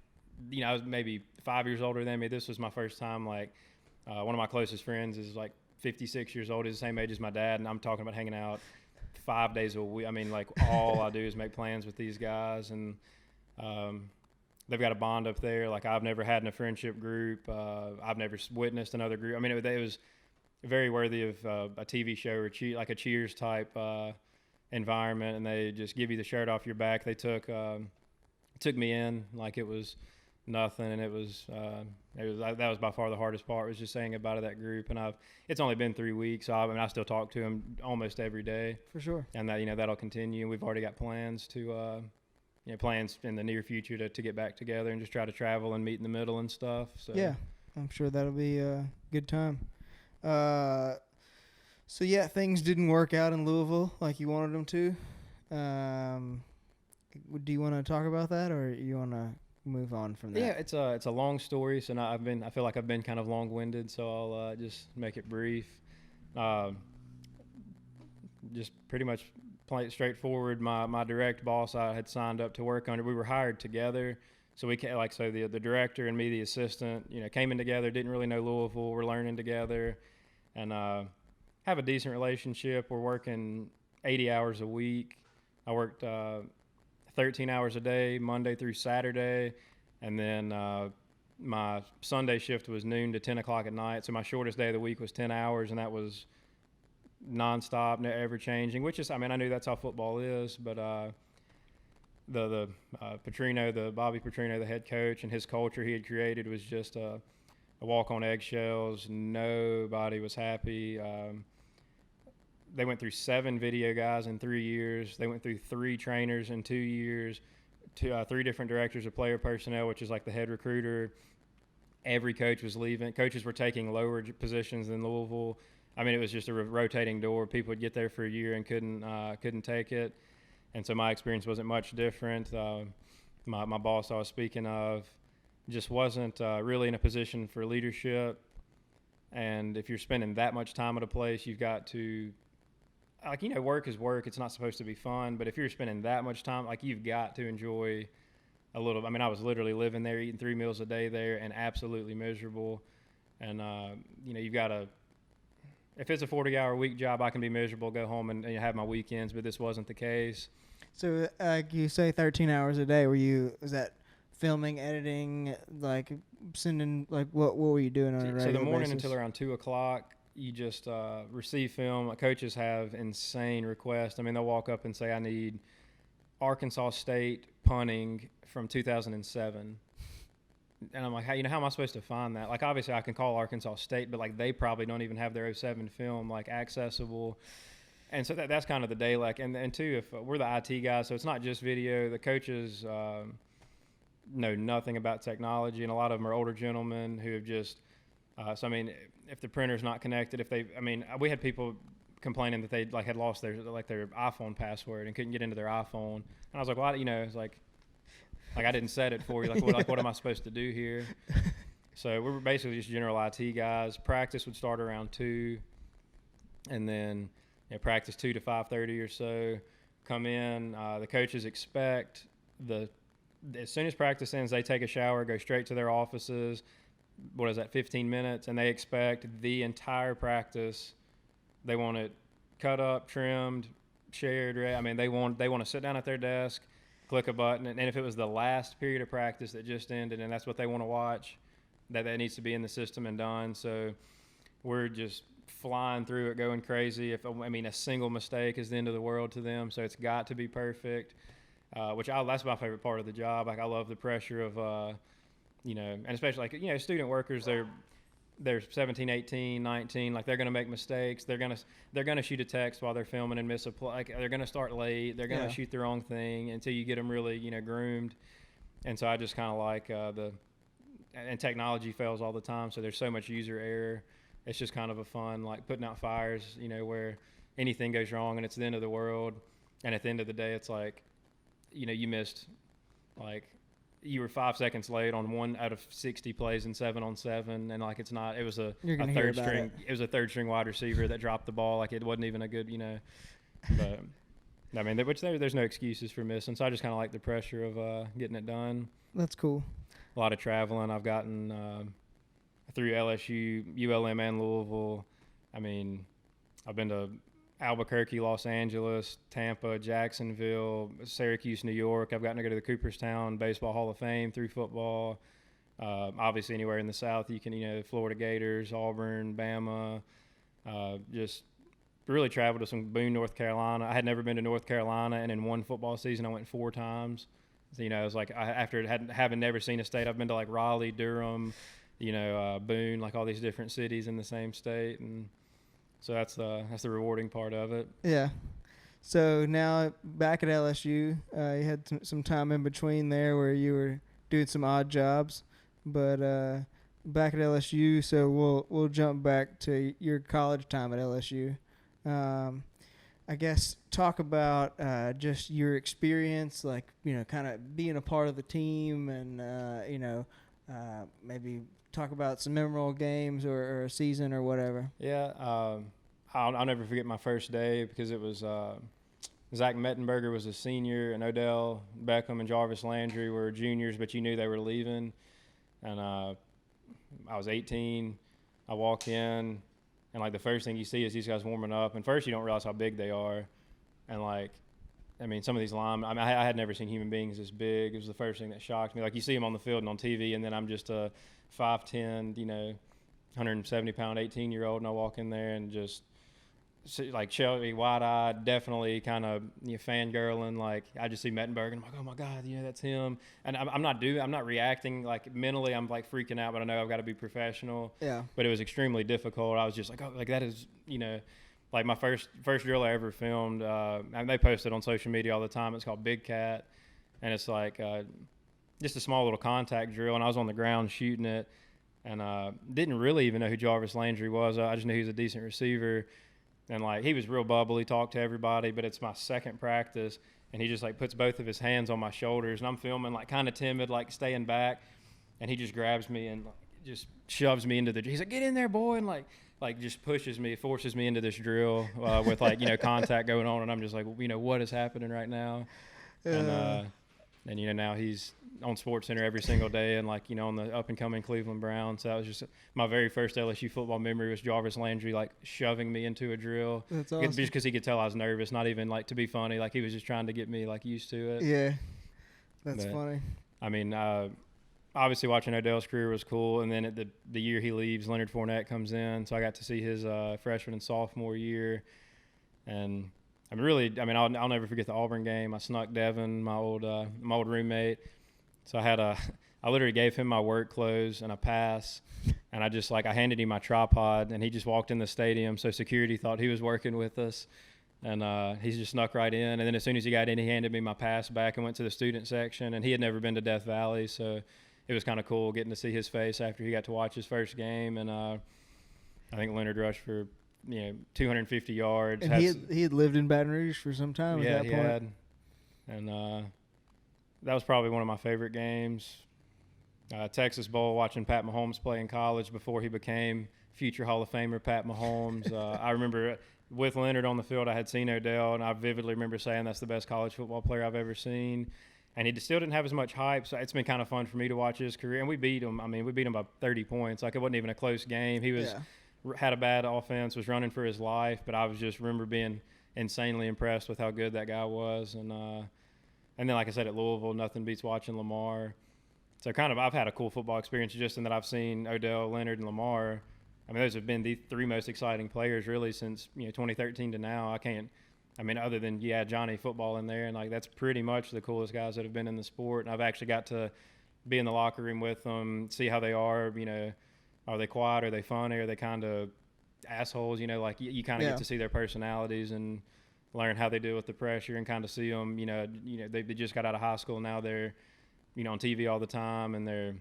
I was maybe 5 years older than me. This was my first time. Like, one of my closest friends is like 56 years old. He's the same age as my dad, and I'm talking about hanging out 5 days a week. I mean, like, all I do is make plans with these guys, and they've got a bond up there. Like, I've never had in a friendship group. I've never witnessed another group. I mean, it was very worthy of a TV show or like a Cheers type environment, and they just give you the shirt off your back. They took me in like it was nothing, and it was that was by far the hardest part, was just saying about that group. And it's only been 3 weeks, so I still talk to them almost every day. For sure. And that that'll continue. We've already got plans to plans in the near future to get back together and just try to travel and meet in the middle and stuff. So yeah, I'm sure that'll be a good time. So yeah, things didn't work out in Louisville like you wanted them to. Do you want to talk about that, or you want to move on from that? Yeah, it's a long story, so I feel like I've been kind of long-winded, so I'll just make it brief. just pretty much plain straightforward. My direct boss I had signed up to work under. We were hired together. So the director and me, the assistant, came in together, didn't really know Louisville. We're learning together and have a decent relationship. We're working 80 hours a week. I worked 13 hours a day, Monday through Saturday. And then my Sunday shift was noon to 10 o'clock at night. So my shortest day of the week was 10 hours, and that was nonstop, never changing, which is, I knew that's how football is, but Bobby Petrino, the head coach, and his culture he had created was just a walk on eggshells. Nobody was happy. They went through 7 video guys in 3 years. They went through 3 trainers in 2 years, 3 different directors of player personnel, which is like the head recruiter. Every coach was leaving. Coaches were taking lower positions than Louisville. It was just a rotating door. People would get there for a year and couldn't take it. And so my experience wasn't much different. My boss I was speaking of just wasn't really in a position for leadership. And if you're spending that much time at a place, you've got to, work is work. It's not supposed to be fun. But if you're spending that much time, you've got to enjoy a little. I was literally living there, eating 3 meals a day there, and absolutely miserable. And, you've got to, if it's a 40-hour week job, I can be miserable, go home and have my weekends, but this wasn't the case. So, you say 13 hours a day. Was that filming, editing, sending, what were you doing on a regular basis? So the morning until around 2 o'clock, you just receive film. Coaches have insane requests. They'll walk up and say, I need Arkansas State punting from 2007. And I'm like, how am I supposed to find that? Obviously I can call Arkansas State, but they probably don't even have their 07 film accessible. And so that's kind of the day. And two, if we're the IT guys, so it's not just video. The coaches know nothing about technology, and a lot of them are older gentlemen who have just. If the printer's not connected, we had people complaining that they had lost their iPhone password and couldn't get into their iPhone. And I was like, well, it's I didn't set it for you. What am I supposed to do here? So we were basically just general IT guys. Practice would start around 2, and then practice 2 to 5:30 or so. Come in. The coaches expect as soon as practice ends, they take a shower, go straight to their offices. 15 minutes, and they expect the entire practice. They want it cut up, trimmed, shared. They want to sit down at their desk, click a button, and if it was the last period of practice that just ended and that's what they want to watch, that needs to be in the system and done. So we're just flying through it, going crazy. A single mistake is the end of the world to them, so it's got to be perfect, that's my favorite part of the job. I love the pressure of and especially student workers, they're 17, 18, 19, they're going to make mistakes. They're going to shoot a text while they're filming and miss a play. They're going to start late. They're going to shoot the wrong thing until you get them really, groomed. And so I just kind of and technology fails all the time. So there's so much user error. It's just kind of a fun, putting out fires, where anything goes wrong and it's the end of the world. And at the end of the day, it's you missed, you were 5 seconds late on 1 out of 60 plays in 7-on-7, and it's not. It was a third string. It was a third string wide receiver that dropped the ball. It wasn't even a good, But there's no excuses for missing. So I just kind of like the pressure of getting it done. That's cool. A lot of traveling. I've gotten through LSU, ULM, and Louisville. I've been to Albuquerque, Los Angeles, Tampa, Jacksonville, Syracuse, New York. I've gotten to go to the Cooperstown Baseball Hall of Fame through football. Obviously, anywhere in the South, you can, Florida Gators, Auburn, Bama. Just really traveled to some Boone, North Carolina. I had never been to North Carolina, and in one football season, I went 4 times. So, it was after having never seen a state, I've been to Raleigh, Durham, Boone, all these different cities in the same state, and so that's the rewarding part of it. Yeah. So now back at LSU, you had some time in between there where you were doing some odd jobs, but back at LSU. So we'll jump back to your college time at LSU. I guess talk about just your experience, kind of being a part of the team, and maybe talk about some memorable games or a season or whatever. Yeah, I'll never forget my first day because it was Zach Mettenberger was a senior, and Odell Beckham and Jarvis Landry were juniors, but you knew they were leaving. And I was 18. I walk in, and like the first thing you see is these guys warming up. And first, you don't realize how big they are. And like, I mean, some of these linemen, I mean, I had never seen human beings this big. It was the first thing that shocked me. Like, you see them on the field and on TV, and then I'm just a 5'10", 170-pound 18-year-old, and I walk in there and just like Shelby, wide-eyed, definitely kind of fangirling. Like, I just see Mettenberger, and I'm like, oh my God, that's him. And I'm not reacting like mentally. I'm like freaking out, but I know I've got to be professional. Yeah. But it was extremely difficult. I was just like, oh, like that is, like my first drill I ever filmed. And they post it on social media all the time. It's called Big Cat, and it's like just a small little contact drill. And I was on the ground shooting it, and didn't really even know who Jarvis Landry was. I just knew he was a decent receiver. And, like, he was real bubbly, talked to everybody, but it's my second practice, and he just, like, puts both of his hands on my shoulders, and I'm filming, like, kind of timid, like, staying back, and he just grabs me and, like, just shoves me into he's like, get in there, boy, and, like just pushes me, forces me into this drill with, like, contact going on, and I'm just like, what is happening right now? And now he's on SportsCenter every single day, and like on the up and coming Cleveland Browns. So that was just my very first LSU football memory was Jarvis Landry like shoving me into a drill. That's awesome. Just because he could tell I was nervous, not even like to be funny. Like he was just trying to get me like used to it. Yeah, that's funny. I mean, obviously watching Odell's career was cool, and then at the year he leaves, Leonard Fournette comes in, so I got to see his freshman and sophomore year, and. I'll never forget the Auburn game. I snuck Devin, my old roommate. So I literally gave him my work clothes and a pass, and I handed him my tripod, and he just walked in the stadium. So security thought he was working with us, and he just snuck right in. And then as soon as he got in, he handed me my pass back and went to the student section. And he had never been to Death Valley, so it was kind of cool getting to see his face after he got to watch his first game. And I think Leonard rushed for 250 yards. And he had lived in Baton Rouge for some time at that point. Had. And that was probably one of my favorite games. Texas Bowl, watching Pat Mahomes play in college before he became future Hall of Famer Pat Mahomes. I remember with Leonard on the field, I had seen Odell, and I vividly remember saying that's the best college football player I've ever seen. And he still didn't have as much hype, so it's been kind of fun for me to watch his career. And we beat him. We beat him by 30 points. Like, it wasn't even a close game. He was had a bad offense, was running for his life, but I was just remember being insanely impressed with how good that guy was. And then, like I said, at Louisville, nothing beats watching Lamar. So I've had a cool football experience just in that I've seen Odell, Leonard, and Lamar. Those have been the three most exciting players really since 2013 to now. Other than Johnny football in there, and like that's pretty much the coolest guys that have been in the sport. And I've actually got to be in the locker room with them, see how they are. Are they quiet? Are they funny? Are they kind of assholes? You kind of get to see their personalities and learn how they deal with the pressure, and kind of see them. They just got out of high school, now they're on TV all the time, and they're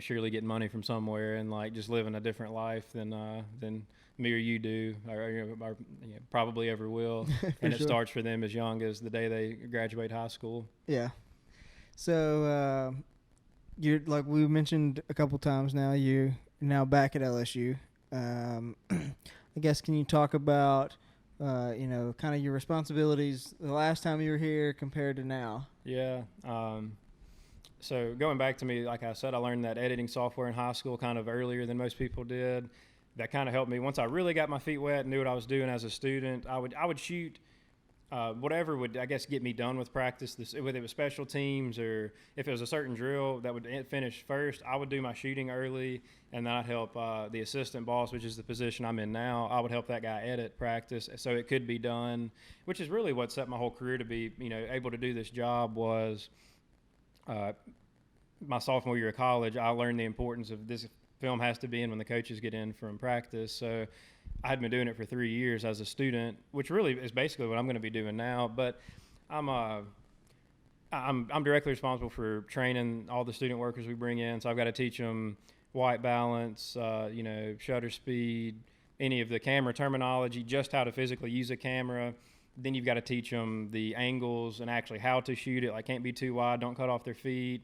surely getting money from somewhere, and like just living a different life than me or you do, or probably ever will. And it starts for them as young as the day they graduate high school. Yeah. So you're, like we mentioned a couple times now, you're now back at LSU. I guess, can you talk about kind of your responsibilities the last time you were here compared to now? Yeah. So going back to me, like I said, I learned that editing software in high school kind of earlier than most people did. That kind of helped me. Once I really got my feet wet and knew what I was doing as a student, I would shoot whatever would, I guess, get me done with practice, whether it was special teams or if it was a certain drill that would finish first, I would do my shooting early, and then I'd help the assistant boss, which is the position I'm in now. I would help that guy edit practice so it could be done, which is really what set my whole career to be, able to do this job. Was my sophomore year of college, I learned the importance of this film has to be in when the coaches get in from practice. So I had been doing it for 3 years as a student, which really is basically what I'm going to be doing now. But I'm directly responsible for training all the student workers we bring in. So I've got to teach them white balance, shutter speed, any of the camera terminology, just how to physically use a camera. Then you've got to teach them the angles and actually how to shoot it. Like, can't be too wide, don't cut off their feet,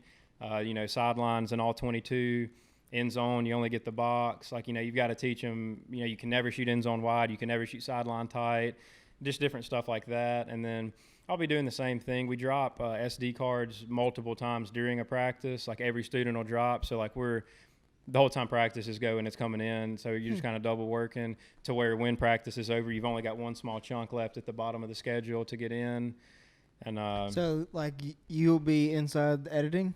sidelines and all 22. end zone, you only get the box. Like, you've got to teach them, you can never shoot end zone wide. You can never shoot sideline tight, just different stuff like that. And then I'll be doing the same thing. We drop SD cards multiple times during a practice. Like, every student will drop. So, like, the whole time practice is going, it's coming in. So you're just kind of double working to where when practice is over, you've only got one small chunk left at the bottom of the schedule to get in. And so, like, you'll be inside the editing?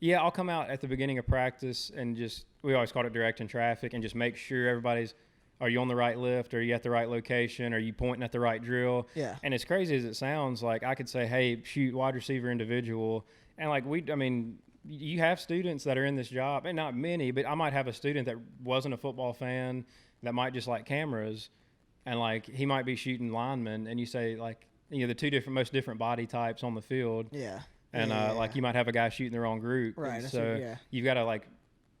Yeah, I'll come out at the beginning of practice and we always call it directing traffic, and just make sure are you on the right lift? Are you at the right location? Are you pointing at the right drill? Yeah. And as crazy as it sounds, like, I could say, hey, shoot wide receiver individual. And like you have students that are in this job, and not many, but I might have a student that wasn't a football fan that might just like cameras, and like he might be shooting linemen, and you say, like, the two most different body types on the field. Yeah. And like, you might have a guy shooting the wrong group. Right. So you've got to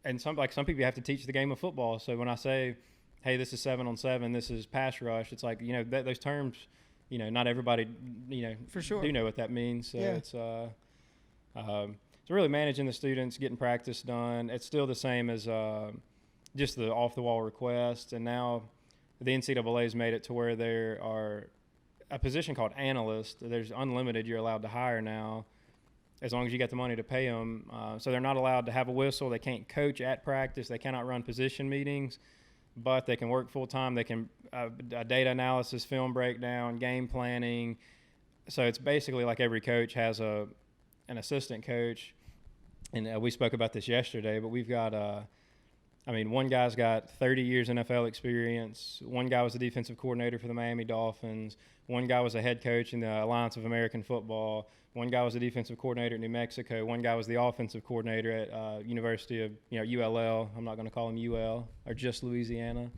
and some people you have to teach the game of football. So when I say, hey, this is 7-on-7, this is pass rush, it's like, those terms, not everybody, for sure, do know what that means. So it's really managing the students, getting practice done. It's still the same as just the off the wall requests. And now the NCAA's made it to where there are a position called analyst. There's unlimited you're allowed to hire now, as long as you got the money to pay them. So they're not allowed to have a whistle. They can't coach at practice. They cannot run position meetings, but they can work full time. They can data analysis, film breakdown, game planning. So it's basically like every coach has an assistant coach. And we spoke about this yesterday, but we've got one guy's got 30 years NFL experience. One guy was the defensive coordinator for the Miami Dolphins. One guy was a head coach in the Alliance of American Football. One guy was the defensive coordinator at New Mexico. One guy was the offensive coordinator at University of ULL. I'm not going to call him UL, or just Louisiana.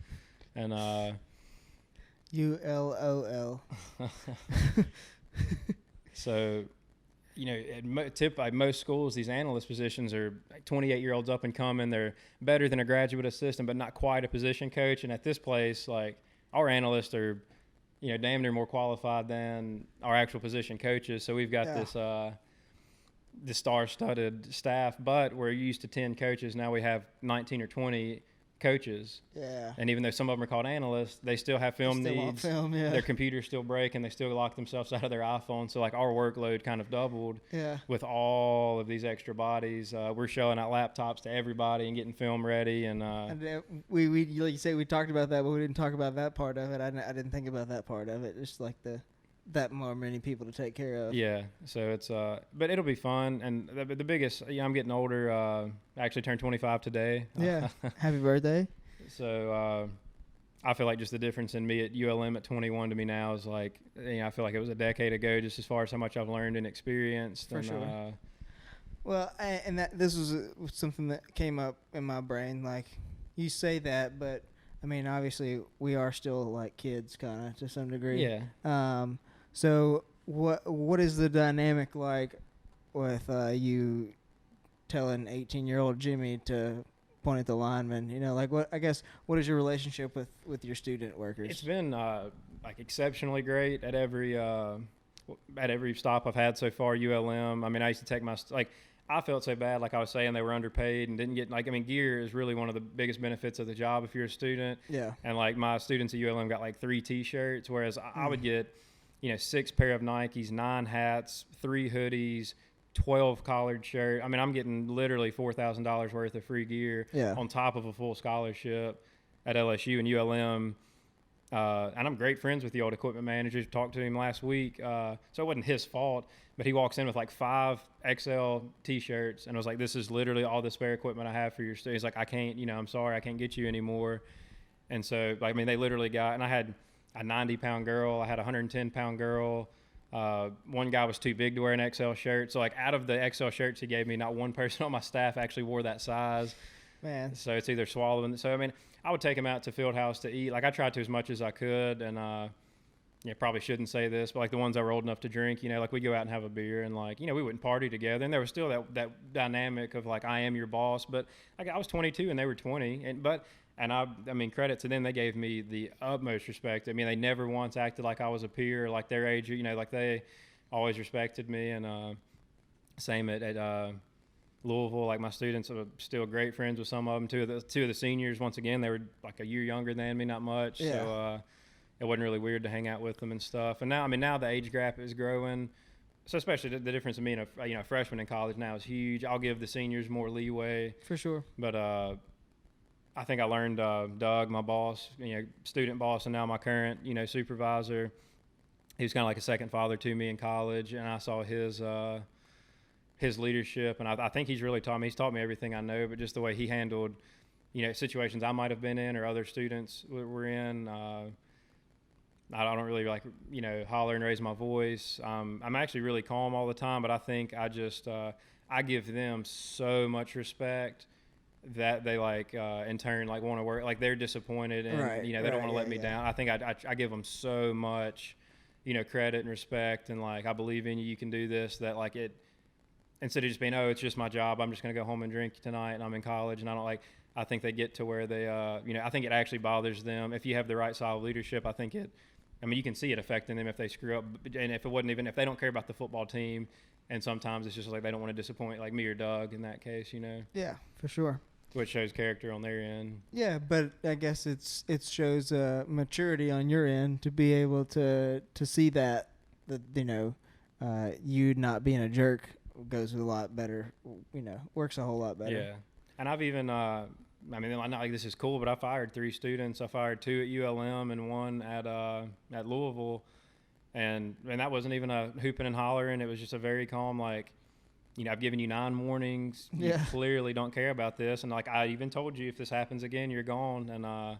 And ULOL. So, at most schools, these analyst positions are like 28-year-olds up and coming. They're better than a graduate assistant, but not quite a position coach. And at this place, like, our analysts are, damn near more qualified than our actual position coaches. So we've got this star-studded staff, but we're used to 10 coaches. Now we have 19 or 20 coaches. Yeah. And even though some of them are called analysts, they still have film needs. Film, yeah. Their computers still break, and they still lock themselves out of their iPhone. So, like, our workload kind of doubled with all of these extra bodies. We're showing out laptops to everybody and getting film ready. And we like you say, we talked about that, but we didn't talk about that part of it. I didn't think about that part of it. Just like that more many people to take care of. Yeah. So it's but it'll be fun. And the biggest, I'm getting older. I actually turned 25 today. Yeah. Happy birthday. So I feel like just the difference in me at ULM at 21 to me now is like, I feel like it was a decade ago, just as far as how much I've learned and experienced. For sure. Well, and this was something that came up in my brain. Like, you say that, but I mean, obviously we are still like kids kind of to some degree. Yeah. So what is the dynamic like with you telling 18-year-old Jimmy to point at the lineman? Like, what is your relationship with your student workers? It's been like exceptionally great at every stop I've had so far. ULM. I mean, I used to take I felt so bad, like I was saying, they were underpaid and didn't get, gear is really one of the biggest benefits of the job if you're a student. Yeah. And like, my students at ULM got like 3 T-shirts, whereas I would get 6 pair of Nikes, 9 hats, 3 hoodies, 12 collared shirts. I mean, I'm getting literally $4,000 worth of free gear on top of a full scholarship at LSU and ULM. And I'm great friends with the old equipment manager. Talked to him last week. So it wasn't his fault, but he walks in with like 5 XL T-shirts and was like, this is literally all the spare equipment I have for your student. He's like, I can't, I'm sorry, I can't get you anymore. And so, they literally and I had a 90-pound girl. I had a 110-pound girl. One guy was too big to wear an XL shirt. So, like, out of the XL shirts he gave me, not one person on my staff actually wore that size. Man. So it's either swallowing. So, I would take him out to Fieldhouse to eat. Like, I tried to as much as I could. And, probably shouldn't say this, but, like, the ones that were old enough to drink, like, we'd go out and have a beer. And, like, we wouldn't party together. And there was still that dynamic of, like, I am your boss. But, like, I was 22 and they were 20. And credit to them, they gave me the utmost respect. They never once acted like I was a peer, like their age, like they always respected me. And same at Louisville. Like my students are still great friends with some of them. Two of the seniors, once again, they were like a year younger than me, not much. Yeah. So it wasn't really weird to hang out with them and stuff. And now the age gap is growing. So especially the difference in being a freshman in college now is huge. I'll give the seniors more leeway For sure. but I think I learned Doug, my boss, student boss, and now my current supervisor. He was kind of like a second father to me in college, and I saw his leadership, and I think he's really taught me. He's taught me everything I know, but just the way he handled situations I might have been in or other students were in. I don't really holler and raise my voice. I'm actually really calm all the time, but I think I give them so much respect that they in turn want to work. Like they're disappointed and they don't want to let me down. I think I give them so much credit and respect, and I believe in you. You can do this. That it instead of just being it's just my job. I'm just gonna go home and drink tonight, and I'm in college, and I don't I think they get to where they I think it actually bothers them if you have the right style of leadership. I think you can see it affecting them if they screw up, and if if they don't care about the football team, and sometimes it's just they don't want to disappoint me or Doug in that case, Yeah, for sure. Which shows character on their end. Yeah, but I guess it shows maturity on your end to be able to see that you not being a jerk goes a lot better, works a whole lot better. Yeah, and I've even not this is cool, but I fired 3 students. I fired 2 at ULM and 1 at Louisville, and that wasn't even a hooping and hollering. It was just a very calm I've given you 9 warnings. You clearly don't care about this, and I even told you if this happens again, you're gone. And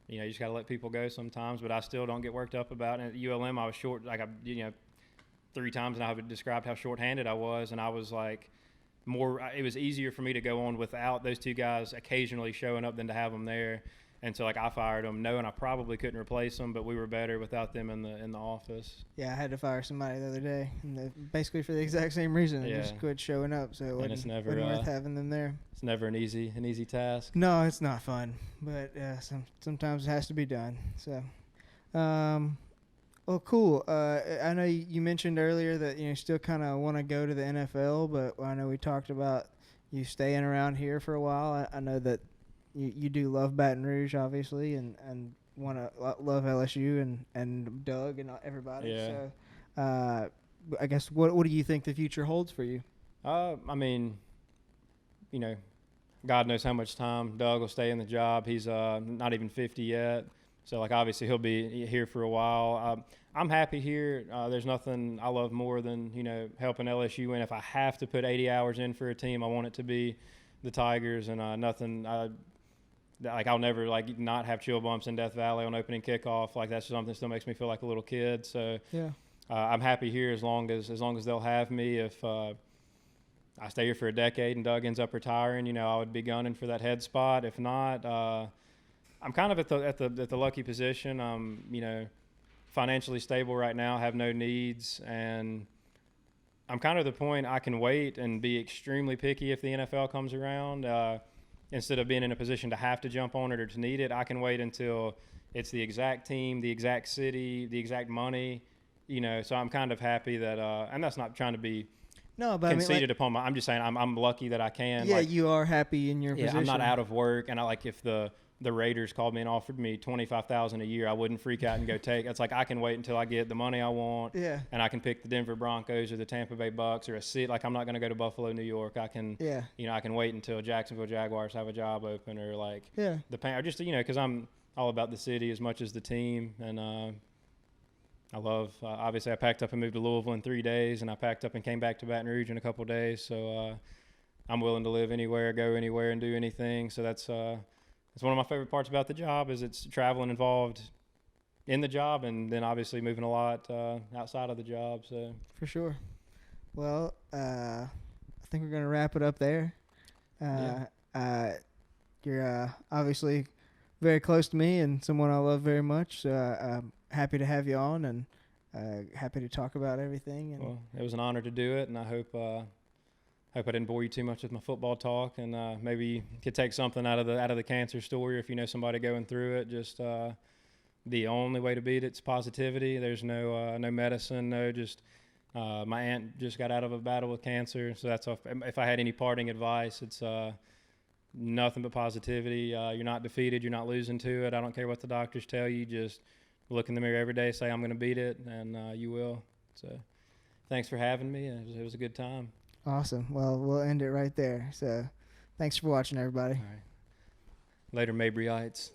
you just got to let people go sometimes. But I still don't get worked up about it. At ULM, I was short 3 times, and I've described how shorthanded I was, and I was it was easier for me to go on without those 2 guys occasionally showing up than to have them there. And so I fired them knowing I probably couldn't replace them, but we were better without them in the office. Yeah, I had to fire somebody the other day, and basically for the exact same reason. They just quit showing up, so it wasn't worth having them there. It's never an easy task. No, it's not fun, but sometimes it has to be done. So, well, cool. I know you mentioned earlier that you still kind of want to go to the NFL, but I know we talked about you staying around here for a while. I know that you do love Baton Rouge, obviously, and want to love LSU and Doug and everybody. Yeah. So, I guess what do you think the future holds for you? God knows how much time Doug will stay in the job. He's not even 50 yet. So, obviously he'll be here for a while. I'm happy here. There's nothing I love more than, helping LSU win. If I have to put 80 hours in for a team, I want it to be the Tigers, and nothing I'll never not have chill bumps in Death Valley on opening kickoff. That's something that still makes me feel like a little kid. So yeah, I'm happy here as long as they'll have me. If I stay here for a decade and Doug ends up retiring, I would be gunning for that head spot. If not, I'm kind of at the lucky position. I'm financially stable right now, have no needs, and I'm kind of the point I can wait and be extremely picky if the NFL comes around. Instead of being in a position to have to jump on it or to need it, I can wait until it's the exact team, the exact city, the exact money, So I'm kind of happy that, and that's not trying to be conceited upon I'm just saying I'm lucky that I can. Yeah, you are happy in your position. I'm not out of work, and if the Raiders called me and offered me $25,000 a year, I wouldn't freak out and go take. It's I can wait until I get the money I want, and I can pick the Denver Broncos or the Tampa Bay Bucks or a seat. I'm not going to go to Buffalo, New York. I can, I can wait until Jacksonville Jaguars have a job open or the Pan, or just because I'm all about the city as much as the team, and I love. Obviously, I packed up and moved to Louisville in 3 days, and I packed up and came back to Baton Rouge in a couple of days. So I'm willing to live anywhere, go anywhere, and do anything. So that's one of my favorite parts about the job is it's traveling involved in the job, and then obviously moving a lot outside of the job. So for sure. Well, I think we're gonna wrap it up there. You're obviously very close to me and someone I love very much. So I'm happy to have you on and happy to talk about everything. And well, it was an honor to do it, and I hope I didn't bore you too much with my football talk, and maybe you could take something out of the cancer story. If you know somebody going through it, just the only way to beat it's positivity. There's no medicine, no just My aunt just got out of a battle with cancer, so that's if I had any parting advice, it's nothing but positivity. You're not defeated. You're not losing to it. I don't care what the doctors tell you. Just look in the mirror every day, say I'm going to beat it, and you will. So thanks for having me. It was a good time. Awesome. Well, we'll end it right there. So thanks for watching, everybody. All right. Later, Mabryites.